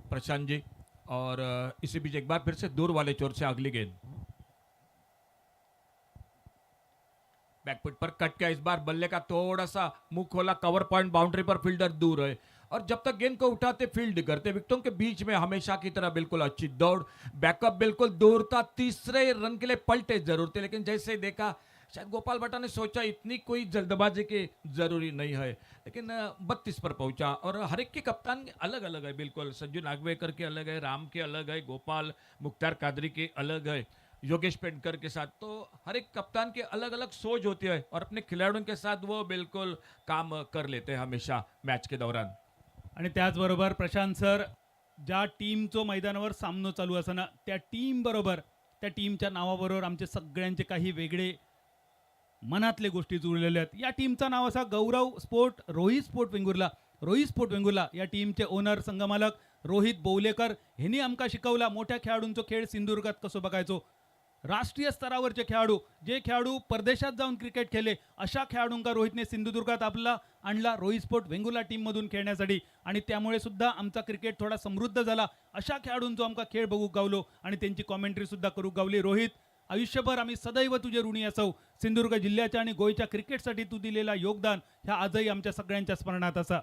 प्रशांत जी. और इसी बीच एक बार फिर से दूर वाले चोर से अगली गेंद बैकफुट पर कट किया. इस बार बल्ले का थोड़ा सा मुंह खोला, कवर पॉइंट बाउंड्री पर फील्डर दूर है और जब तक गेंद को उठाते फील्ड करते. विकेटों के बीच में हमेशा की तरह बिल्कुल अच्छी दौड़, बैकअप बिल्कुल दूर था, तीसरे रन के लिए पलटे जरूर थे, लेकिन जैसे ही देखा शायद गोपाल भट्टा ने सोचा इतनी कोई जल्दबाजी की जरूरी नहीं है, लेकिन 32 पर पहुंचा. और हर एक के कप्तान अलग अलग है. बिल्कुल संजू नागवेकर के अलग है, राम के अलग है, गोपाल मुख्तार कादरी के अलग है, योगेश पेंडकर के साथ. तो हर एक कप्तान की अलग अलग सोच होती है और अपने खिलाड़ियों के साथ वो बिल्कुल काम कर लेते हैं हमेशा मैच के दौरान. आणि त्याचबरोबर प्रशांत सर, ज्या टीमचं मैदानावर सामनो चालू असताना त्या टीम बरोबर, त्या टीमच्या नावाबरोबर आमचे सगळ्यांचे काही वेगळे मनातले गोष्टी जुळलेल्या आहेत. या टीमचं नाव असा Gaurav sport Rohit sport Vengurla. Rohit sport Vengurla या टीमचे ओनर संघमालक रोहित बोवलेकर ह्यांनी आमका शिकवला मोठ्या खेळाडूंचा खेळ सिंधुदुर्गात कसं बघायचो. राष्ट्रीय स्तरावरचे खेळाडू, जे खेळाडू परदेशात जाऊन क्रिकेट खेळले, अशा खेळाडूंका रोहितने सिंधुदुर्गात आपला आणला रोहित स्पोर्ट वेंगुर्ला टीममधून खेळण्यासाठी. आणि त्यामुळे सुद्धा आमचा क्रिकेट थोडा समृद्ध झाला. अशा खेळाडूंचा आमका खेळ बघू गावलो आणि त्यांची कॉमेंट्री सुद्धा करू गावली. रोहित, आयुष्यभर आम्ही सदैव तुझे ऋणी असो. सिंधुदुर्ग जिल्ह्याच्या आणि गोयच्या क्रिकेटसाठी तू दिलेला योगदान ह्या आजही आमच्या सगळ्यांच्या स्मरणात असा.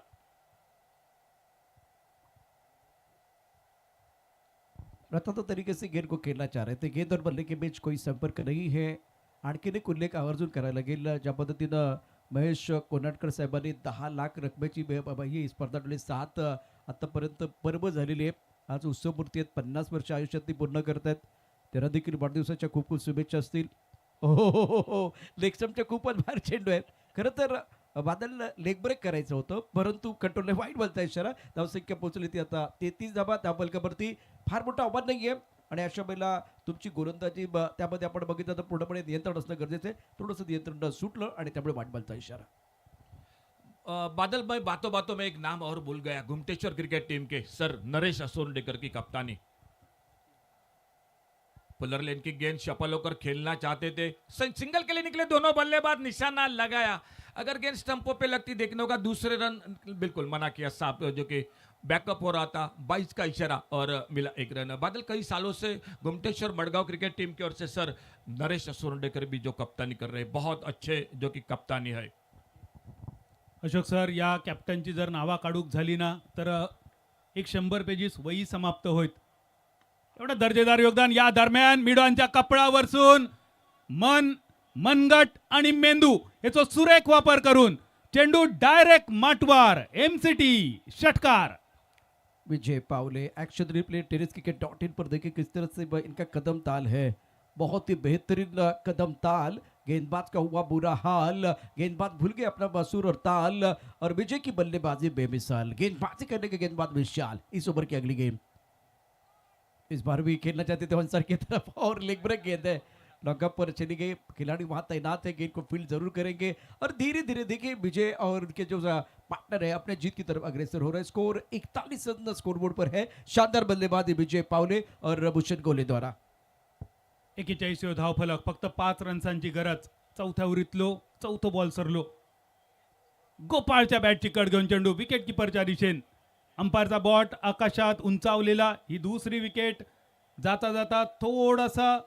रताता तरीके से गेंद को खेलना चाह रहे थे. गेंद और बल्ले के बीच कोई संपर्क नहीं है. आणखीन एक उल्लेख आवर्जून करायला लागेल. ज्या पद्धतीनं महेश कोनाटकर साहेबांनी 10 लाख रकमेची ही स्पर्धा ठेवली. 7 आतापर्यंत पर्व झालेली आहे. आज उत्सवमूर्ती आहेत, 50 वर्ष आयुष्यात ती पूर्ण करतायत. त्यांना देखील वाढदिवसाच्या खूप खूप शुभेच्छा असतील. हो, लेगस्टम्पच्या खूपच भारी चेंडू आहेत. खरं तर बादल लेग ब्रेक करायचं होतं, परंतु कंट्रोलने वाईट बोलता इशारा. धावसंख्या पोहोचली ती आता 33 धावा. त्या बलकावरती फार मोठं आव्हान नाही आहे आणि अशा वेळेला तुमची गोलंदाजी त्यामध्ये आपण बघितलं तर पूर्णपणे नियंत्रण असणं गरजेचं आहे. थोडंसं नियंत्रण सुटलं आणि त्यामुळे वाईट बोलता इशारा. बादल, मैं बातों बातों में एक नाम और भूल गया. गुमटेश्वर क्रिकेट टीम के सर नरेश असोरडेकर की कप्तानी. पुलर लेन की गेंद शफल होकर खेलना चाहते थे, सिंगल के लिए निकले दोनों बल्लेबाज, निशाना लगाया. अगर गेंद स्टंपों पे लगती देखने होगा. दूसरे रन बिल्कुल मना किया साहब, जो कि बैकअप हो रहा था. 22 का इशारा और मिला 1 रन. बादल, कई सालों से गुमटेश्वर मडगांव क्रिकेट टीम की ओर से सर नरेश असोरडेकर भी जो कप्तानी कर रहे हैं, बहुत अच्छे जो कि कप्तानी है. अशोक सर, या कॅप्टनची जर नावा काढूक झाली ना तर एक 100 पेजीस वही समाप्त होईल. एवढं दर्जेदार योगदान. या दरम्यान मिडॉनच्या कपडावरसून मन मनगट आणि मेंदू याचा सुरेख वापर करून चेंडू डायरेक्ट माटवार एमसीटी षटकार. Vijay Pawale action replay tennis cricket .in पर देखिए किस तरह से इनका कदम ताल है, बहुत ही बेहतरीन कदम ताल. गेंदबाज का हुआ बुरा हाल, गेंदबाज भूल गए अपना बसूर और ताल, और विजय की बल्लेबाजी बेमिसाल, गेंदबाजी करने के गेंदबाज विशाल. इस ओवर की अगली गेंद इस बार भी खेलना चाहते थे अंसर की तरफ, और लेग ब्रेक गेंद है, लॉकअप पर चली गई. खिलाड़ी वहां तैनात है, गेंद को फील्ड जरूर करेंगे, और धीरे धीरे देखिए विजय और उनके जो पार्टनर है अपने जीत की तरफ अग्रसर हो रहा है. स्कोर 41 रन स्कोरबोर्ड पर है. शानदार बल्लेबाजी विजय पावले और भूषण गोले द्वारा. 41 धावफलक, फक्त 5 रन्सांची गरज. चौथ्या ओव्हरीतलो चौथं बॉल सरलो. गोपाळच्या बॅटची कड घेऊन चेंडू विकेट किपरच्या दिशेन. अंपायरचा बॉट आकाशात उंचावलेला. ही दुसरी विकेट. जाता जाता थोडासा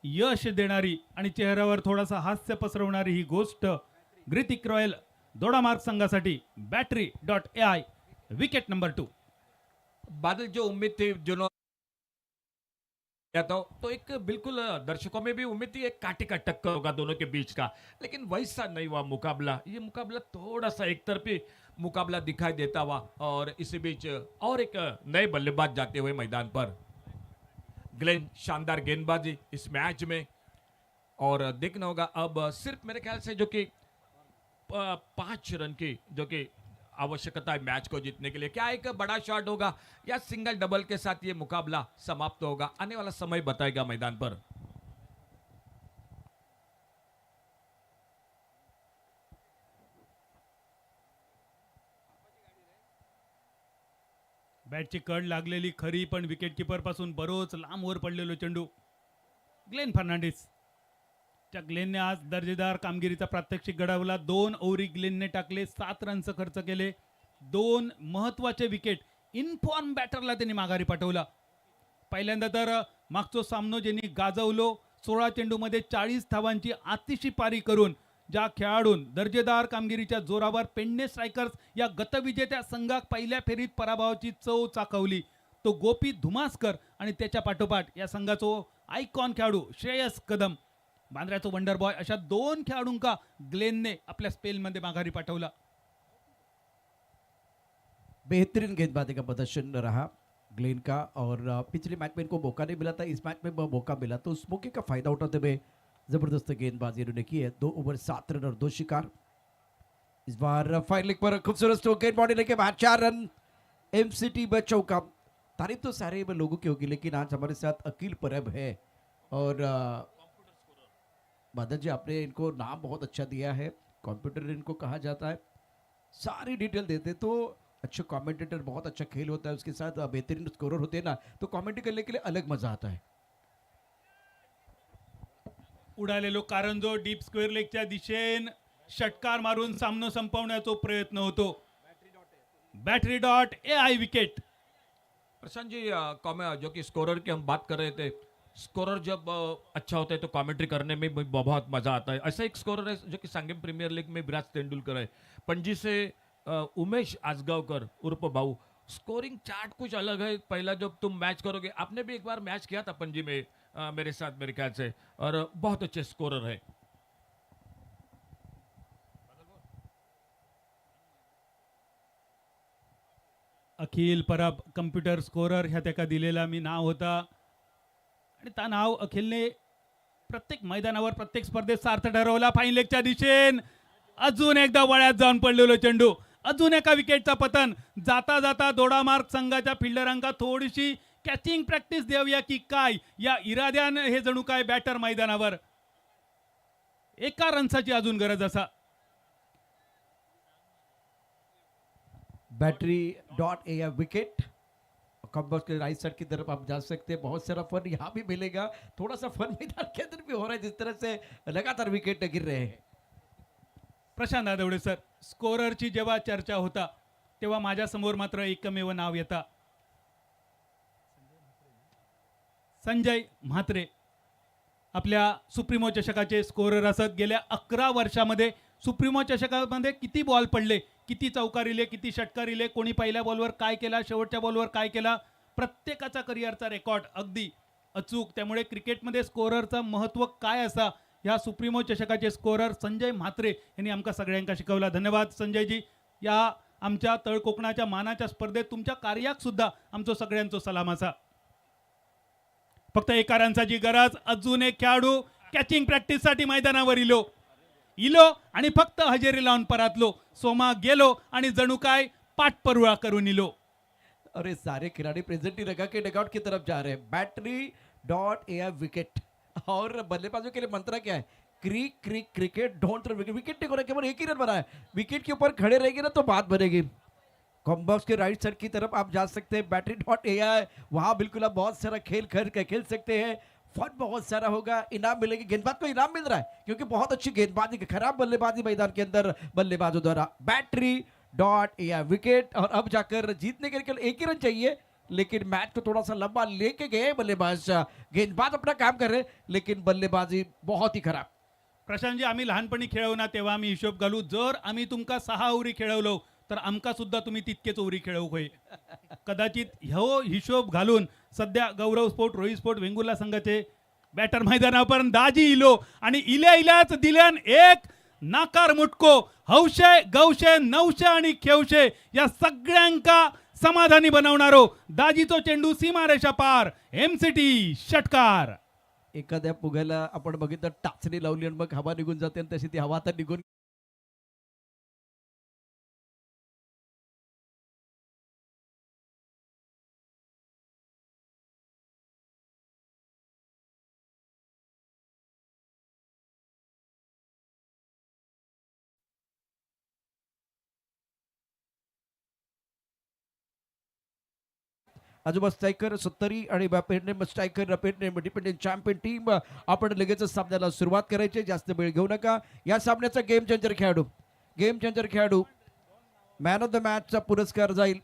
यश देणारी आणि चेहऱ्यावर थोडासा हास्य पसरवणारी ही गोष्ट ग्रितिक रॉयल दोडामार्ग संघासाठी. battery.ai wicket number 2. बादल जो उम्मीद थी जिन्होंने तो एक बिल्कुल दर्शकों में भी उम्मीद थी एक कांटे का टक्कर होगा दोनों के बीच का, लेकिन वैसा नहीं हुआ मुकाबला. ये मुकाबला थोड़ा सा एक तरफी मुकाबला दिखाई देता हुआ, और इसी बीच और एक नए बल्लेबाज जाते हुए मैदान पर. ग्लेन शानदार गेंदबाजी इस मैच में, और देखना होगा अब सिर्फ मेरे ख्याल से जो कि 5 रन की जो कि आवश्यकता है मैच को जीतने के लिए. क्या एक बड़ा शॉट होगा या सिंगल डबल के साथ ये मुकाबला समाप्त होगा, आने वाला समय बताएगा मैदान पर. बॅटची कड लागलेली खरी, पण विकेट किपर पासून बरोच लांब वर पडलेलो चेंडू. ग्लेन फर्नांडिस. त्या ग्लेनने आज दर्जेदार कामगिरीचा प्रात्यक्षिक घडवला. 2 ओव्हरी ग्लेनने टाकले, 7 रनचं खर्च केले, 2 महत्वाचे विकेट. इनफॉर्म बॅटरला त्यांनी माघारी पाठवला. पहिल्यांदा तर मागचो सामनो ज्यांनी गाजवलो, 16 चेंडूमध्ये 40 धावांची आतिशी पारी करून ज्या खेळाडून दर्जेदार कामगिरीच्या जोरावर पेडणे स्ट्रायकर्स या गतविजेत्या संघात पहिल्या फेरीत पराभवाची चव चाकवली, तो गोपी धुमासकर. आणि त्याच्या पाठोपाठ या संघाचो आयकॉन खेळाडू श्रेयस कदम, बांद्र्याचो वंडर बॉय, अशा 2 खेळाडूंका ग्लेनने आपल्या स्पेलमध्ये माघारी पाठवला. बेहतरीन गेंदबाजी का प्रदर्शन रहा ग्लेन का, और पिछले मैच में इनको मौका नहीं मिला था, इस मैच में मौका मिला तो उस मौके का फायदा उठाते हुए जबरदस्त गेंदबाजी इन्होंने की है. 2 ओवर 7 रन और 2 शिकार. इस बार फाइन लेग पर खूबसूरत स्ट्रोक, गेंद बॉडी लेके बाहर 4 रन एमसीटी में चौका. तारीफ तो सारे लोगों की होगी, लेकिन आज हमारे साथ अकील परब है, और बादल जी आपने इनको नाम बहुत अच्छा दिया है, कंप्यूटर इनको कहा जाता है, सारी डिटेल देते तो अच्छे कमेंटेटर, बहुत अच्छा खेल होता है, उसके साथ बेहतरीन स्कोरर होते हैं ना, तो कमेंट्री करने के लिए अलग मजा आता है. उडालेलो कारंजो डीप स्क्वेअर लेगच्या दिशेन षटकार मारून सामना संपवण्याचा प्रयत्न होतो. battery.ai wicket. प्रशांत जी, जो कि स्कोरर की हम बात कर रहे थे, स्कोरर जब अच्छा होता है तो कमेंट्री करने में भी बहुत मजा आता है. ऐसा एक स्कोरर है जो कि सांगेम प्रीमियर लीग में विराट तेंदुलकर है. पणजी से उमेश आजगावकर उर्फ बाऊ. स्कोरिंग चार्ट कुछ अलग है. पहला जब तुम मैच करोगे, आपने भी एक बार मैच किया था पणजी में मेरे साथ मेरे ख्याल से, और बहुत अच्छे स्कोरर है. अखिल परब कम्प्युटर स्कोरर ह्या त्याका दिलेला मी नाव होता, आणि त्या नाव अखिलने प्रत्येक मैदानावर प्रत्येक स्पर्धेत सार्थ ठरवला. फाईन लेगच्या दिशेन अजून एकदा वळ्यात जाऊन पडलेलो चेंडू, अजून एका विकेटचा पतन. जाता जाता दोडामार्ग संघाच्या फिल्डरांका थोडीशी कॅचिंग प्रॅक्टिस देऊया की काय, या इराद्यानं हे जणू काय बॅटर मैदानावर. एका रनसाची अजून गरज असा. battery.ai wicket. कम्बर्स के राइट साइड की तरफ आप जा सकते हैं, बहुत सारा फन यहाँ भी मिलेगा, थोड़ा सा फन मैदान के अंदर भी हो रहा है, जिस तरह से लगातार विकेट गिर रहे हैं. प्रशांत आदवडे सर, स्कोररची जेव्हा चर्चा होता तेव्हा माझ्यासमोर मात्र एकमेव नाव येता, संजय म्हात्रे. आपल्या सुप्रीमो चषकाचे स्कोरर असत. गेल्या 11 वर्षामध्ये सुप्रीमो चषकामध्ये किती बॉल पडले, किती चौकारिले, किती षटकारिले, कोणी पहिल्या बॉलवर काय केला, शेवटच्या बॉलवर काय केला, प्रत्येकाचा करिअरचा रेकॉर्ड अगदी अचूक. त्यामुळे क्रिकेटमध्ये स्कोररचं महत्त्व काय असा ह्या सुप्रीमो चषकाचे स्कोरर संजय म्हात्रे यांनी आमका सगळ्यांका शिकवला. धन्यवाद संजयजी. या आमच्या तळ कोकणाच्या मानाच्या स्पर्धेत तुमच्या कार्याक सुद्धा आमचो सगळ्यांचो सलाम असा. फक्त एका रनची गरज. अजून एक खेळाडू कॅचिंग प्रॅक्टिससाठी मैदानावर इलो आणि फक्त हजेरी लावून परतलो. सोमा गेलो आणि जणू काय पाठपरुळा करून इलो. अरे सारे खिलाड़ी प्रेजेंट ही रखा के डगआउट की तरफ जा रहे हैं. Battery dot air wicket. और बल्लेबाजों के लिए मंत्र क्या है? Cricket don't run wicket. Wicket नहीं केवल एक ही रन बना है. विकेट के ऊपर खड़े रहेंगे ना तो बात बनेगी. कॉम्बॉक्स के राइट साइड की तरफ आप जा सकते हैं. बैटरी डॉट एआई वहाँ बिल्कुल आप बहुत सारा खेल सकते हैं. फन बहुत सारा होगा. इनाम मिलेगी. गेंदबाज को इनाम मिल रहा है क्योंकि बहुत अच्छी गेंदबाजी, खराब बल्लेबाजी मैदान के अंदर बल्लेबाजों द्वारा. Battery dot AI wicket. और अब जाकर जीतने के लिए एक ही रन चाहिए, लेकिन मैच को थोड़ा सा लंबा लेके गए बल्लेबाज. गेंदबाज अपना काम कर रहे लेकिन बल्लेबाजी बहुत ही खराब. प्रशांतजी, आम्ही लहानपणी खेळव ना तेव्हा आम्ही हिशोब घालू. जर आम्ही तुमका 6 ओव्हरी खेळवलो तर आमका सुद्धा तुम्ही तितकेच ओव्हरी खेळवू होय. कदाचित ह्यो हिशोब घालून सध्या गौरव स्पोर्ट, रोहित स्पोर्ट वेंगुर्ला संघाचे बॅटर मैदानावर दाजी इलो आणि इल्याच दिल्यान एक नाकार मुटको. हौशे गौशे नवशे आणि खेवशे या सगळ्यांका समाधानी बनवणारो दाजीचो चेंडू सीमारेषा पार. एमसीटी षटकार. एखाद्या पुग्याला आपण बघितलं टाचणी लावली आणि मग हवा निघून जाते आणि तशी ती हवा आता निघून आजोबा स्ट्रायकर 70 आणि पेडनेम स्ट्रायकर पेडनेम डिपेंडेंट चॅम्पियन टीम. आपण लगेचच सामन्याला सुरुवात करायची. जास्त वेळ घेऊ नका. या सामन्याचा गेम चेंजर खेळाडू मॅन ऑफ द मॅचचा पुरस्कार जाईल